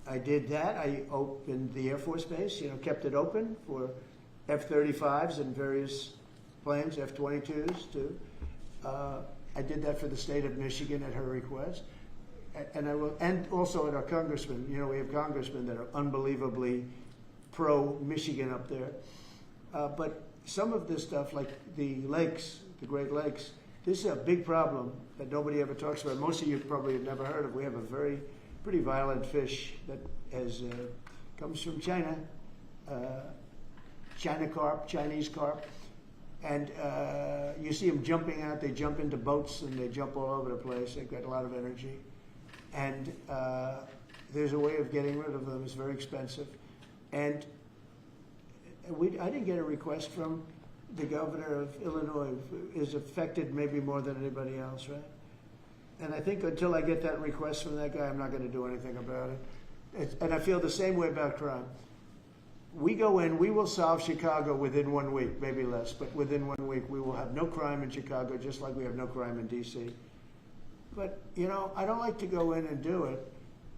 I did that. I opened the Air Force Base, kept it open for F-35s and various planes, F-22s too. I did that for the state of Michigan at her request. And I will, and also at our congressmen. We have congressmen that are unbelievably pro-Michigan up there. But some of this stuff, like the lakes, the Great Lakes, this is a big problem that nobody ever talks about. Most of you probably have never heard of. We have a pretty violent fish that comes from China, China carp, Chinese carp. And you see them jumping out. They jump into boats and they jump all over the place. They've got a lot of energy. And there's a way of getting rid of them. It's very expensive. And I didn't get a request from the governor of Illinois, who is affected maybe more than anybody else, right? And I think until I get that request from that guy, I'm not going to do anything about it. And I feel the same way about crime. We go in, we will solve Chicago within 1 week, maybe less, but within 1 week we will have no crime in Chicago, just like we have no crime in D.C. But, I don't like to go in and do it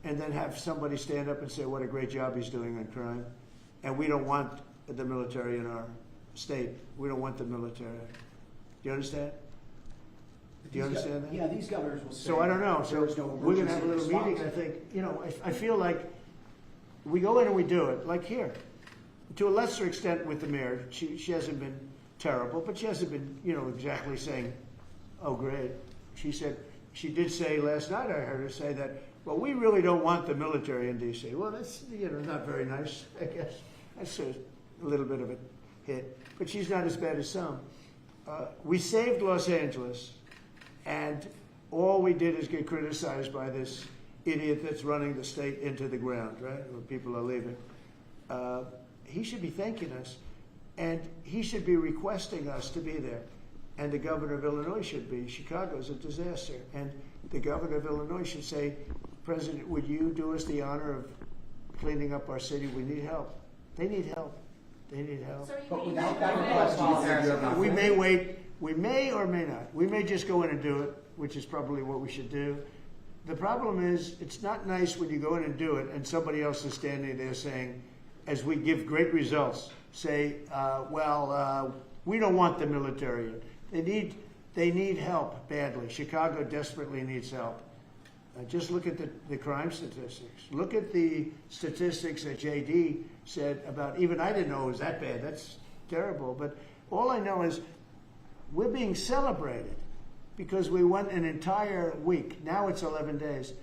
and then have somebody stand up and say what a great job he's doing on crime. And we don't want the military in our state. We don't want the military. Do you understand? Do you understand that? Yeah, these governors will say. So I don't know. So there's no we're going to have a little emergency meeting. I response. think, I feel like we go in and we do it, like here. To a lesser extent with the mayor. She hasn't been terrible, but she hasn't been, exactly saying, oh, great. She did say last night, I heard her say that, well, we really don't want the military in D.C. Well, that's, not very nice, I guess. That's a little bit of a hit. But she's not as bad as some. We saved Los Angeles, and all we did is get criticized by this idiot that's running the state into the ground, right? When people are leaving. He should be thanking us, and he should be requesting us to be there. And the governor of Illinois should be. Chicago's a disaster. And the governor of Illinois should say, President, would you do us the honor of cleaning up our city? We need help. They need help. They need help. So are you But waiting without for that the- request, We may wait. We may or may not. We may just go in and do it, which is probably what we should do. The problem is, it's not nice when you go in and do it and somebody else is standing there saying, as we give great results, say, we don't want the military. They need help badly. Chicago desperately needs help. Just look at the crime statistics. Look at the statistics that J.D. said about, even I didn't know it was that bad. That's terrible. But all I know is we're being celebrated because we went an entire week. Now it's 11 days.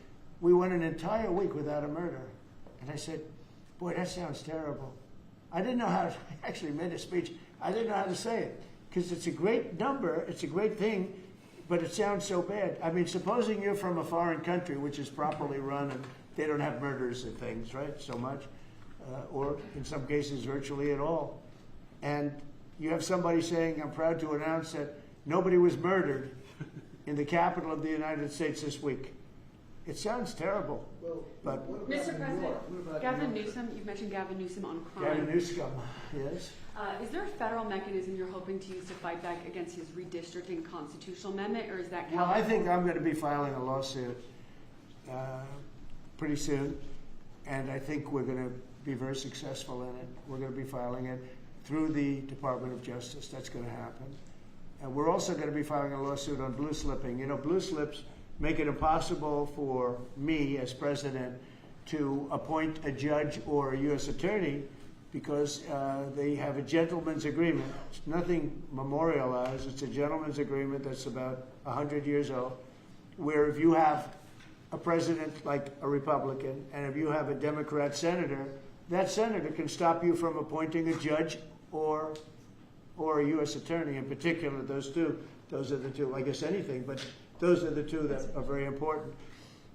We went an entire week without a murder. And I said, boy, that sounds terrible. I didn't know how to, I actually made a speech. I didn't know how to say it because it's a great number. It's a great thing, but it sounds so bad. I mean, supposing you're from a foreign country, which is properly run and they don't have murders and things, right, so much, or in some cases virtually at all. And you have somebody saying, I'm proud to announce that nobody was murdered in the capital of the United States this week. It sounds terrible. Well, but what about Mr. New President, York? What about Gavin New York? Newsom, you've mentioned Gavin Newsom on crime. Gavin Newsom, yes. Is there a federal mechanism you're hoping to use to fight back against his redistricting constitutional amendment, or is that Well, I think I'm going to be filing a lawsuit pretty soon, and I think we're going to be very successful in it. We're going to be filing it through the Department of Justice. That's going to happen. And we're also going to be filing a lawsuit on blue slipping. You know, blue slips make it impossible for me as president to appoint a judge or a U.S. attorney because they have a gentleman's agreement. It's nothing memorialized. It's a gentleman's agreement that's about 100 years old, where if you have a president like a Republican and if you have a Democrat senator, that senator can stop you from appointing a judge or a U.S. attorney. In particular, those are the two, I guess anything, but those are the two that are very important.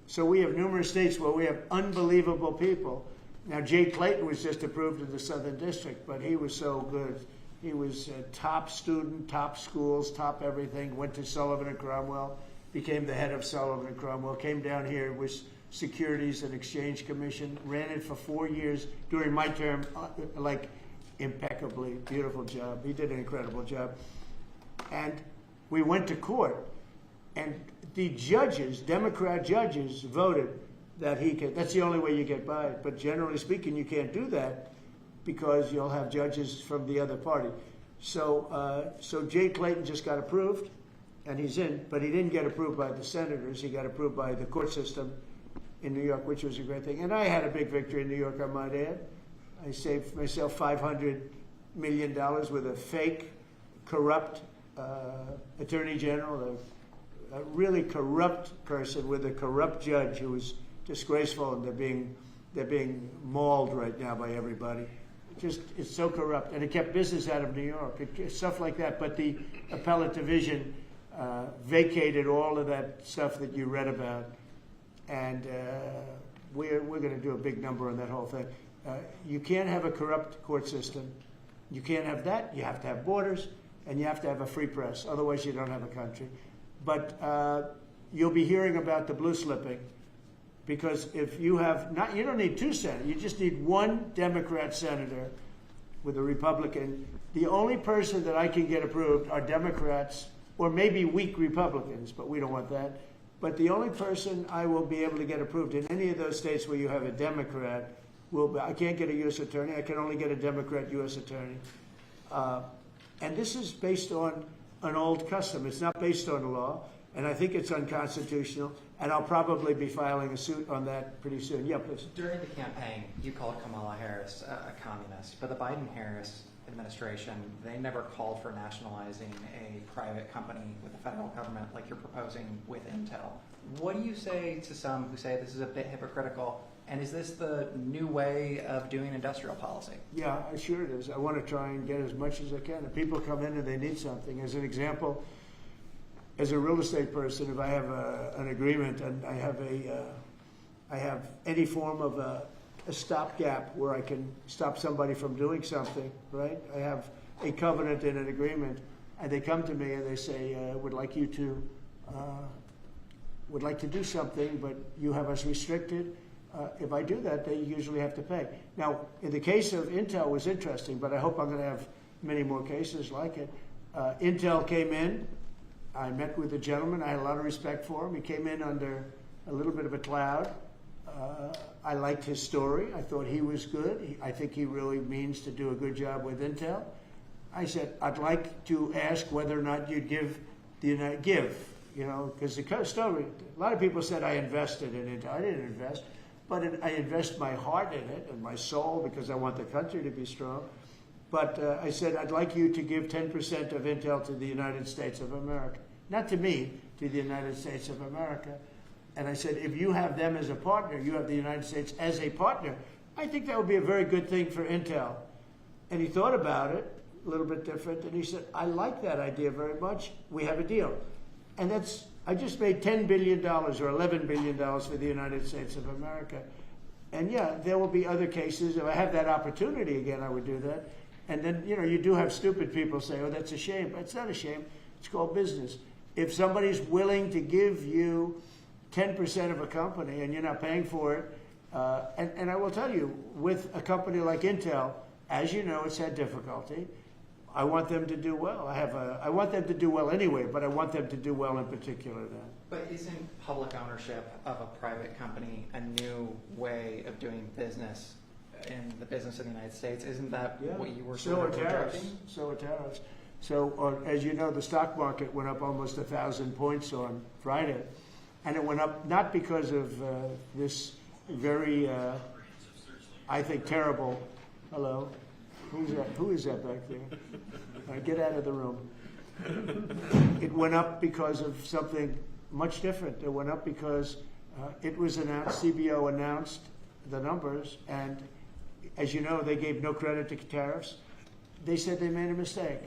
So we have numerous states where we have unbelievable people. Now, Jay Clayton was just approved in the Southern District, but he was so good. He was a top student, top schools, top everything, went to Sullivan and Cromwell, became the head of Sullivan and Cromwell, came down here, was Securities and Exchange Commission, ran it for 4 years during my term, like impeccably, beautiful job. He did an incredible job. And we went to court, and the judges, Democrat judges, voted that he could. That's the only way you get by it. But generally speaking, you can't do that because you'll have judges from the other party. So Jay Clayton just got approved, and he's in, but he didn't get approved by the senators. He got approved by the court system in New York, which was a great thing. And I had a big victory in New York, I might add. I saved myself $500 million with a fake, corrupt attorney general, a really corrupt person with a corrupt judge who was disgraceful, and they're being mauled right now by everybody. It's so corrupt, and it kept business out of New York. Stuff like that. But the appellate division vacated all of that stuff that you read about, and we're going to do a big number on that whole thing. You can't have a corrupt court system. You can't have that. You have to have borders, and you have to have a free press. Otherwise, you don't have a country. But you'll be hearing about the blue slipping, because if you have not, you don't need two senators. You just need one Democrat senator with a Republican. The only person that I can get approved are Democrats or maybe weak Republicans, but we don't want that. But the only person I will be able to get approved in any of those states where you have a Democrat I can't get a U.S. attorney. I can only get a Democrat U.S. attorney. And this is based on an old custom. It's not based on law, and I think it's unconstitutional, and I'll probably be filing a suit on that pretty soon. Yeah, please. During the campaign, you called Kamala Harris a communist, but the Biden-Harris administration, they never called for nationalizing a private company with the federal government like you're proposing with Intel. What do you say to some who say this is a bit hypocritical? And is this the new way of doing industrial policy? Yeah, sure it is. I want to try and get as much as I can. If people come in and they need something, as an example, as a real estate person, if I have an agreement and I have any form of a stopgap where I can stop somebody from doing something, right? I have a covenant in an agreement, and they come to me and they say, would like to do something, but you have us restricted. If I do that, they usually have to pay. Now, in the case of Intel, it was interesting, but I hope I'm going to have many more cases like it. Intel came in. I met with the gentleman. I had a lot of respect for him. He came in under a little bit of a cloud. I liked his story. I thought he was good. I think he really means to do a good job with Intel. I said, I'd like to ask whether or not you'd give, because the story, a lot of people said I invested in Intel. I didn't invest. But I invest my heart in it and my soul because I want the country to be strong. But I said, I'd like you to give 10% of Intel to the United States of America. Not to me, to the United States of America. And I said, if you have them as a partner, you have the United States as a partner, I think that would be a very good thing for Intel. And he thought about it, a little bit different, and he said, I like that idea very much. We have a deal. And that's, I just made $10 billion or $11 billion for the United States of America. And yeah, there will be other cases. If I have that opportunity again, I would do that. And then, you know, you do have stupid people say, oh, that's a shame. But it's not a shame. It's called business. If somebody's willing to give you 10% of a company and you're not paying for it, and I will tell you, with a company like Intel, as you know, it's had difficulty. I want them to do well. I want them to do well anyway, but I want them to do well in particular then. But isn't public ownership of a private company a new way of doing business in the business of the United States? Isn't that what you were sort of projecting? So are tariffs. So, as you know, the stock market went up almost 1,000 points on Friday. And it went up not because of this very, I think, terrible, hello? Who is that back there? All right, get out of the room. It went up because of something much different. It went up because it was announced, CBO announced the numbers, and as you know, they gave no credit to tariffs. They said they made a mistake,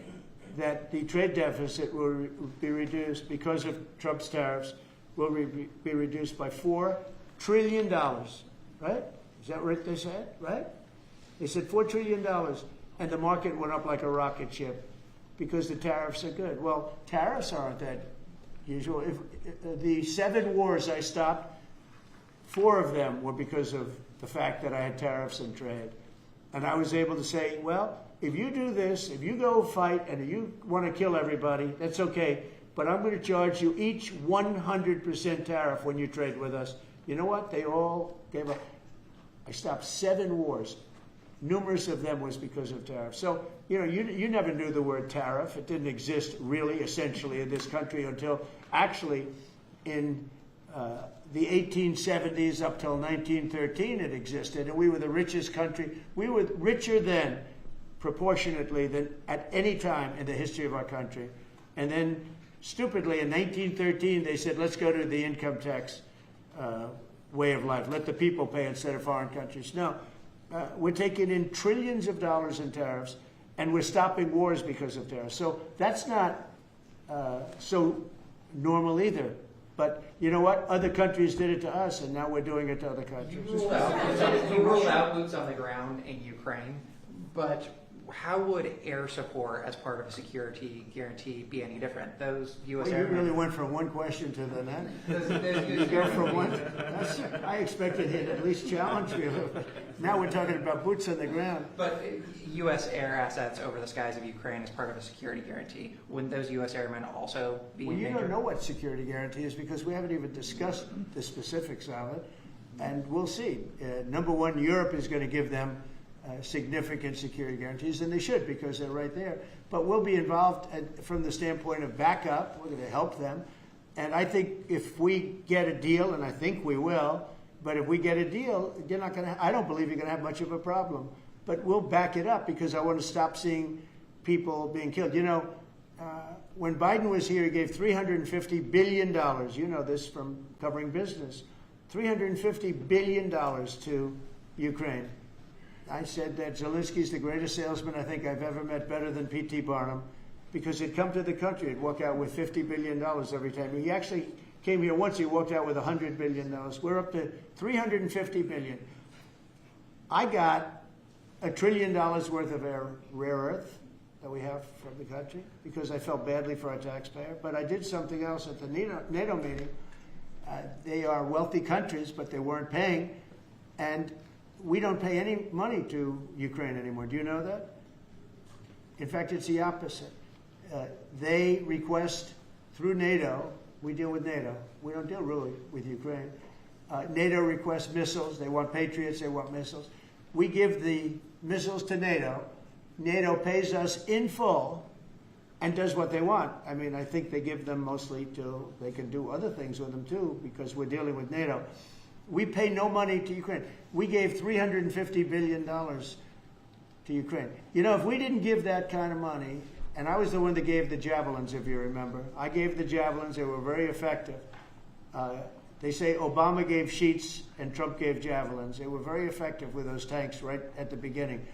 that the trade deficit will be reduced because of Trump's tariffs, will be reduced by $4 trillion, right? Is that what they said, right? They said $4 trillion, and the market went up like a rocket ship because the tariffs are good. Well, tariffs aren't that usual. If the 7 wars I stopped, 4 of them were because of the fact that I had tariffs and trade. And I was able to say, well, if you do this, if you go fight and you want to kill everybody, that's okay, but I'm going to charge you each 100% tariff when you trade with us. You know what? They all gave up. I stopped 7 wars. Numerous of them was because of tariffs. So, you know, you never knew the word tariff. It didn't exist really, essentially, in this country until actually in the 1870s up till 1913 it existed. And we were the richest country. We were richer then, proportionately, than at any time in the history of our country. And then, stupidly, in 1913, they said, let's go to the income tax way of life. Let the people pay instead of foreign countries. No. We're taking in trillions of dollars in tariffs, and we're stopping wars because of tariffs. So that's not so normal either. But you know what? Other countries did it to us, and now we're doing it to other countries. You ruled out boots on the ground in Ukraine, but how would air support as part of a security guarantee be any different? Those U.S. Well, you really went from one question to the next. You go from one. I expected him to at least challenge you. Now we're talking about boots on the ground. But U.S. air assets over the skies of Ukraine as part of a security guarantee, wouldn't those U.S. airmen also be Well, you endangered? don't know what security guarantee is because we haven't even discussed the specifics of it. And we'll see. Number one, Europe is going to give them significant security guarantees, and they should because they're right there. But we'll be involved from the standpoint of backup. We're going to help them. And I think if we get a deal, and I think we will, but if we get a deal, you're not going to. I don't believe you're going to have much of a problem. But we'll back it up because I want to stop seeing people being killed. You know, when Biden was here, he gave $350 billion. You know this from covering business. $350 billion to Ukraine. I said that Zelensky's the greatest salesman I think I've ever met, better than P.T. Barnum, because he'd come to the country, he'd walk out with $50 billion every time. He actually came here once, he walked out with $100 billion. We're up to $350 billion. I got $1 trillion worth of rare earth that we have from the country because I felt badly for our taxpayer. But I did something else at the NATO meeting. They are wealthy countries, but they weren't paying. And we don't pay any money to Ukraine anymore. Do you know that? In fact, it's the opposite. They request through NATO, we deal with NATO. We don't deal really with Ukraine. NATO requests missiles. They want Patriots. They want missiles. We give the missiles to NATO. NATO pays us in full and does what they want. I mean, I think they give them mostly to, they can do other things with them too because we're dealing with NATO. We pay no money to Ukraine. We gave $350 billion to Ukraine. You know, if we didn't give that kind of money, and I was the one that gave the javelins, if you remember. I gave the javelins. They were very effective. They say Obama gave sheets and Trump gave javelins. They were very effective with those tanks right at the beginning.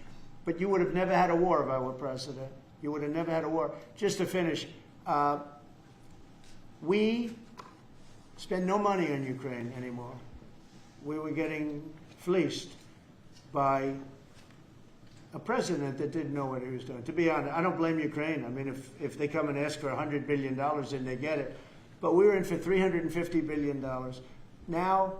But you would have never had a war if I were president. You would have never had a war. Just to finish, we spend no money on Ukraine anymore. We were getting fleeced by a president that didn't know what he was doing. To be honest, I don't blame Ukraine. I mean, if they come and ask for $100 billion, then they get it. But we were in for $350 billion. Now,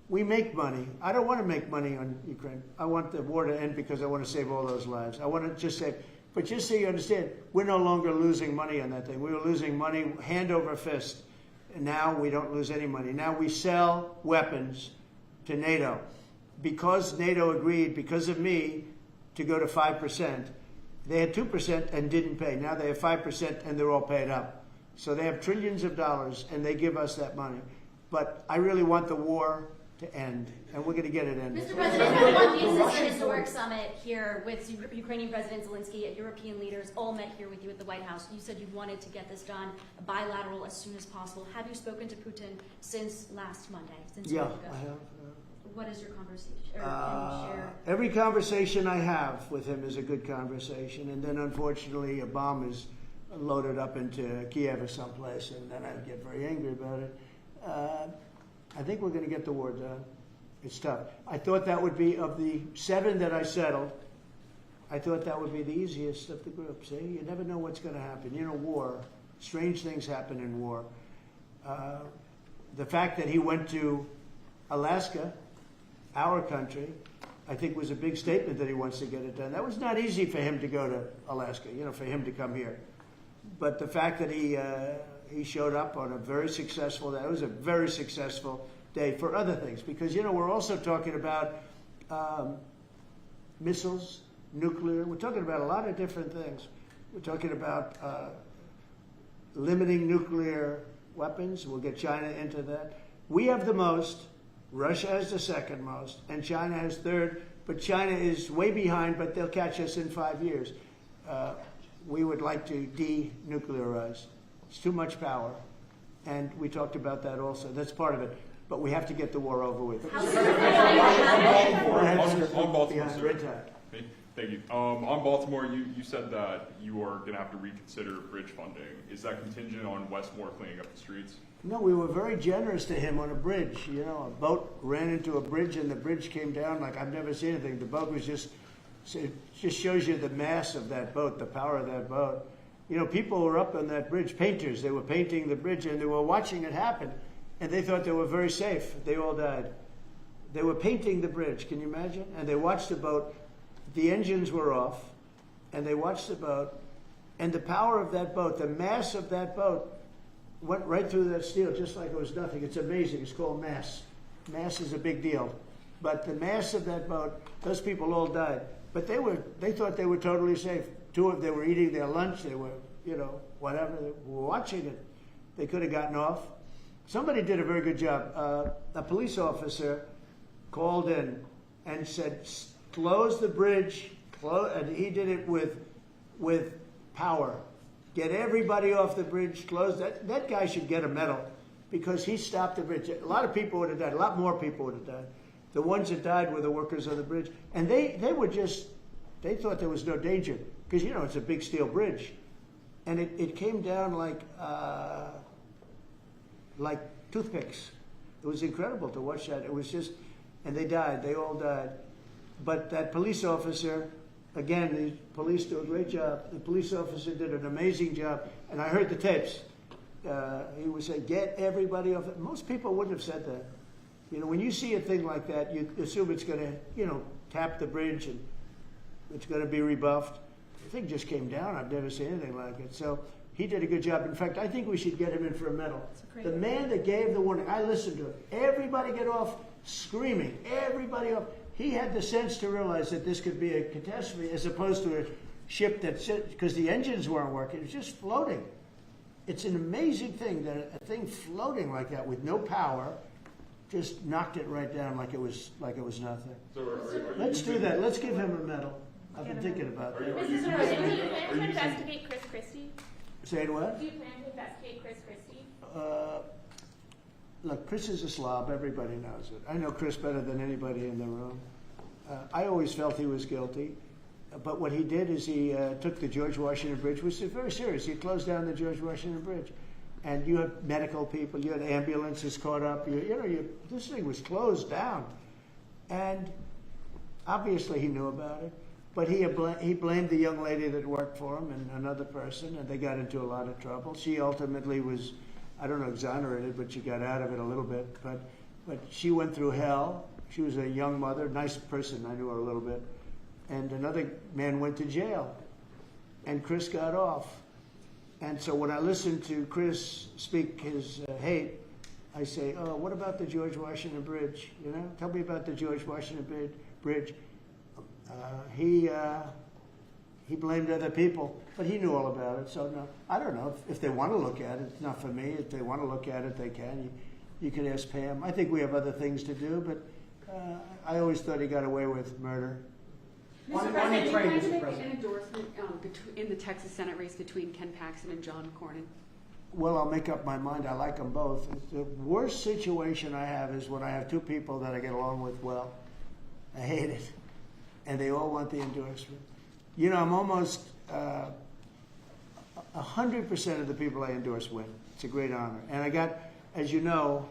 we make money. I don't want to make money on Ukraine. I want the war to end because I want to save all those lives. I want to just say, but just so you understand, we're no longer losing money on that thing. We were losing money hand over fist. And now we don't lose any money. Now we sell weapons to NATO. Because NATO agreed, because of me, to go to 5%, they had 2% and didn't pay. Now they have 5% and they're all paid up. So they have trillions of dollars and they give us that money. But I really want the war to end, and we're going to get it ended. Mr. President, everyone uses the historic summit here with Ukrainian President Zelensky, European leaders all met here with you at the White House. You said you wanted to get this done bilateral as soon as possible. Have you spoken to Putin since last Monday? Since Yeah, I have. What is your conversation? Or can you share? Every conversation I have with him is a good conversation, and then unfortunately a bomb is loaded up into Kiev or someplace, and then I get very angry about it. I think we're going to get the war done. It's tough. I thought that would be, of the 7 that I settled, I thought that would be the easiest of the group. See, you never know what's going to happen. You know, war, strange things happen in war. The fact that he went to Alaska, our country, I think was a big statement that he wants to get it done. That was not easy for him to go to Alaska, you know, for him to come here. But the fact that he showed up on a very successful day, it was a very successful day for other things. Because, you know, we're also talking about missiles, nuclear. We're talking about a lot of different things. We're talking about limiting nuclear weapons. We'll get China into that. We have the most. Russia has the second most, and China has third, but China is way behind, but they'll catch us in 5 years. We would like to denuclearize. It's too much power, and we talked about that also. That's part of it, but we have to get the war over with. On Baltimore, sir. Thank you. On Baltimore, you said that you are going to have to reconsider bridge funding. Is that contingent on Westmore cleaning up the streets? No, we were very generous to him on a bridge. You know, a boat ran into a bridge and the bridge came down like I've never seen anything. The boat was just, it just shows you the mass of that boat, the power of that boat. You know, people were up on that bridge, painters. They were painting the bridge and they were watching it happen. And they thought they were very safe. They all died. They were painting the bridge, can you imagine? And they watched the boat. The engines were off. And they watched the boat. And the power of that boat, the mass of that boat, went right through that steel just like it was nothing. It's amazing. It's called mass. Mass is a big deal. But the mass of that boat, those people all died. But they thought they were totally safe. They were eating their lunch. They were, you know, whatever. They were watching it. They could have gotten off. Somebody did a very good job. A police officer called in and said, close the bridge. And he did it with power. Get everybody off the bridge, close that. That guy should get a medal because he stopped the bridge. A lot of people would have died. A lot more people would have died. The ones that died were the workers on the bridge. And they thought there was no danger because, you know, it's a big steel bridge. And it came down like toothpicks. It was incredible to watch that. It was just, and they died. They all died. But that police officer, again, the police do a great job. The police officer did an amazing job. And I heard the tapes. He would say, get everybody off. Most people wouldn't have said that. You know, when you see a thing like that, you assume it's going to, you know, tap the bridge and it's going to be rebuffed. The thing just came down. I've never seen anything like it. So he did a good job. In fact, I think we should get him in for a medal. The man that gave the warning, I listened to him. Everybody get off screaming. Everybody off. He had the sense to realize that this could be a catastrophe as opposed to a ship that's, because the engines weren't working, it was just floating. It's an amazing thing that a thing floating like that with no power just knocked it right down like it was nothing. So Let's do that. Let's give him a medal. I've been thinking about that. Mr. President, do you plan to investigate Chris Christie? Say what? Do you plan to investigate Chris Christie? Look, Chris is a slob. Everybody knows it. I know Chris better than anybody in the room. I always felt he was guilty. But what he did is he took the George Washington Bridge, which is very serious. He closed down the George Washington Bridge. And you had medical people, you had ambulances caught up. This thing was closed down. And obviously he knew about it. But he blamed the young lady that worked for him and another person, and they got into a lot of trouble. She ultimately was, I don't know, exonerated, but she got out of it a little bit. But she went through hell. She was a young mother, nice person. I knew her a little bit. And another man went to jail, and Chris got off. And so when I listen to Chris speak his hate, I say, oh, what about the George Washington Bridge? Tell me about the George Washington Bridge. He blamed other people, but he knew all about it. So no, I don't know if they want to look at it. It's not for me. If they want to look at it, they can. You can ask Pam. I think we have other things to do, but I always thought he got away with murder. Mr. President, you plan to make an endorsement in the Texas Senate race between Ken Paxton and John Cornyn? Well, I'll make up my mind. I like them both. The worst situation I have is when I have two people that I get along with well. I hate it. And they all want the endorsement. I'm almost 100% of the people I endorse win. It's a great honor. And I got, as you know,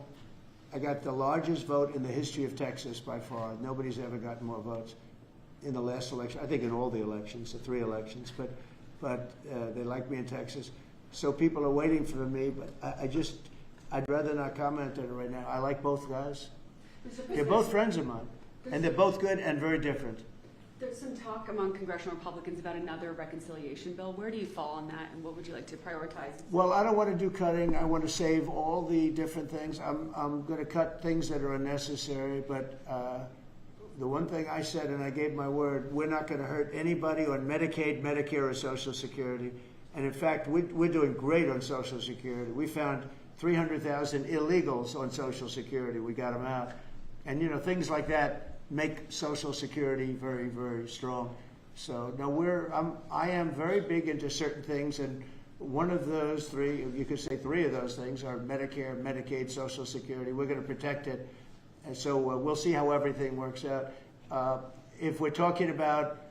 I got the largest vote in the history of Texas by far. Nobody's ever gotten more votes in the last election. I think in all the elections, the 3 elections. But they like me in Texas. So people are waiting for me, but I'd rather not comment on it right now. I like both guys. They're both friends of mine. And they're both good and very different. There's some talk among congressional Republicans about another reconciliation bill. Where do you fall on that, and what would you like to prioritize? Well, I don't want to do cutting. I want to save all the different things. I'm going to cut things that are unnecessary, but the one thing I said, and I gave my word, we're not going to hurt anybody on Medicaid, Medicare, or Social Security. And in fact, we're doing great on Social Security. We found 300,000 illegals on Social Security. We got them out. And, things like that make Social Security very, very strong. So, no, I am very big into certain things, and one of those 3, you could say 3 of those things are Medicare, Medicaid, Social Security. We're going to protect it. And so we'll see how everything works out. If we're talking about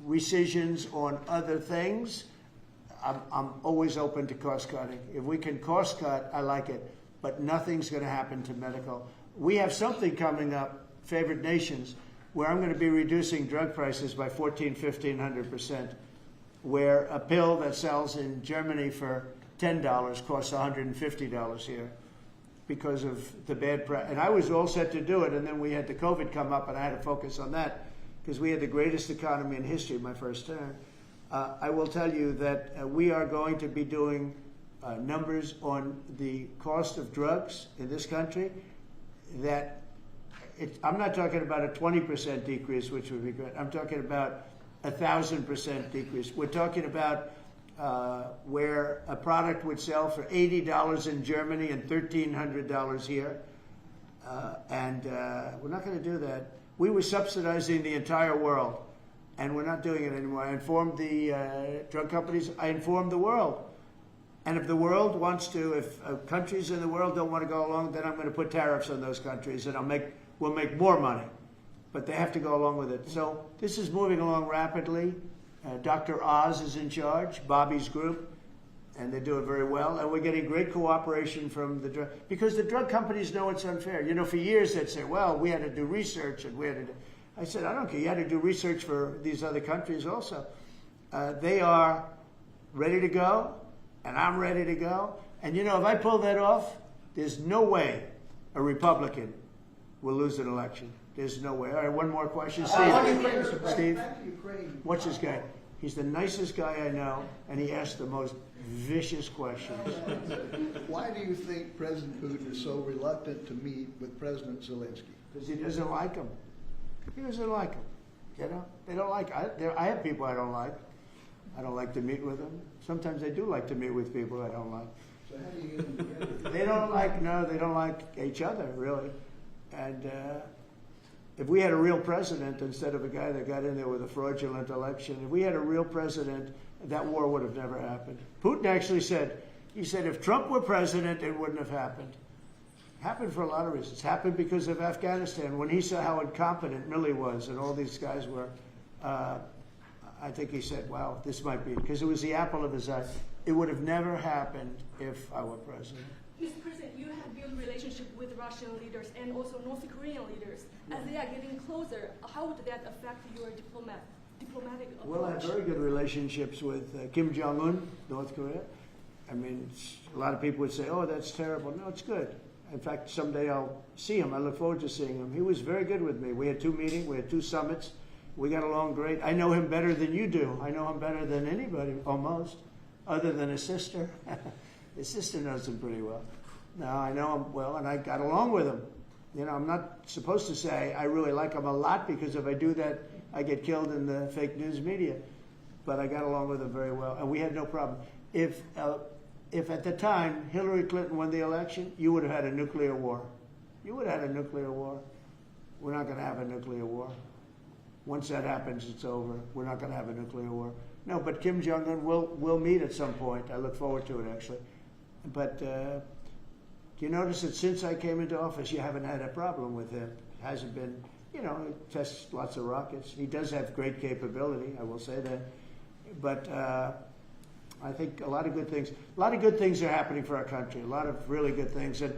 rescissions on other things, I'm always open to cost cutting. If we can cost cut, I like it, but nothing's going to happen to medical. We have something coming up, favored nations, where I'm going to be reducing drug prices by 1,500% where a pill that sells in Germany for $10 costs $150 here because of the bad price. And I was all set to do it, and then we had the COVID come up, and I had to focus on that because we had the greatest economy in history my first term. I will tell you that we are going to be doing numbers on the cost of drugs in this country that I'm not talking about a 20% decrease, which would be great. I'm talking about 1,000% decrease. We're talking about where a product would sell for $80 in Germany and $1,300 here. And we're not going to do that. We were subsidizing the entire world, and we're not doing it anymore. I informed the drug companies. I informed the world. And if the world wants to, if countries in the world don't want to go along, then I'm going to put tariffs on those countries, and we'll make more money. But they have to go along with it. So this is moving along rapidly. Dr. Oz is in charge, Bobby's group, and they're doing very well. And we're getting great cooperation from the drug, because the drug companies know it's unfair. For years they'd say, well, we had to do research, and we had to do. I said, I don't care. You had to do research for these other countries also. They are ready to go, and I'm ready to go. And if I pull that off, there's no way a Republican will lose an election. There's no way. All right, one more question. Steve, what's his guy? He's the nicest guy I know, and he asks the most vicious questions. Why do you think President Putin is so reluctant to meet with President Zelensky? Because he doesn't like him. He doesn't like him. They don't like. I have people I don't like. I don't like to meet with them. Sometimes I do like to meet with people I don't like. So how do you get them together? They don't like each other, really. And if we had a real president instead of a guy that got in there with a fraudulent election, if we had a real president, that war would have never happened. Putin actually said, if Trump were president, it wouldn't have happened. It happened for a lot of reasons. It happened because of Afghanistan. When he saw how incompetent Milley was and all these guys were, I think he said, wow, this might be, because it was the apple of his eye. It would have never happened if I were president. Mr. President, you have built relationship with Russian leaders and also North Korean leaders. As they are getting closer, how would that affect your diplomatic approach? Well, I have very good relationships with Kim Jong-un, North Korea. I mean, a lot of people would say, oh, that's terrible. No, it's good. In fact, someday I'll see him. I look forward to seeing him. He was very good with me. We had 2 meetings. We had 2 summits. We got along great. I know him better than you do. I know him better than anybody, almost, other than his sister. His sister knows him pretty well. No, I know him well, and I got along with him. You know, I'm not supposed to say I really like him a lot, because if I do that, I get killed in the fake news media. But I got along with him very well, and we had no problem. If at the time Hillary Clinton won the election, you would have had a nuclear war. You would have had a nuclear war. We're not going to have a nuclear war. Once that happens, it's over. We're not going to have a nuclear war. No, but Kim Jong-un will meet at some point. I look forward to it, actually. But you notice that since I came into office, you haven't had a problem with him. It hasn't been, you know, he tests lots of rockets. He does have great capability, I will say that. But I think a lot of good things are happening for our country, a lot of really good things. And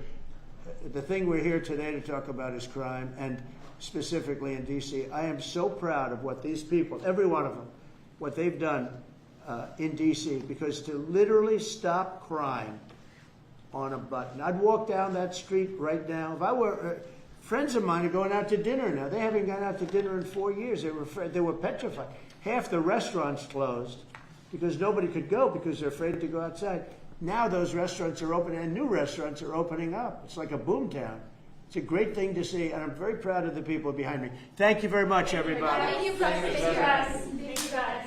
the thing we're here today to talk about is crime, and specifically in D.C. I am so proud of what these people, every one of them, what they've done in D.C., because to literally stop crime on a button. I'd walk down that street right now. If I were, friends of mine are going out to dinner now. They haven't gone out to dinner in 4 years. They were petrified. Half the restaurants closed because nobody could go because they're afraid to go outside. Now those restaurants are open, and new restaurants are opening up. It's like a boomtown. It's a great thing to see, and I'm very proud of the people behind me. Thank you very much, everybody. Thank you, President. Thank you, guys.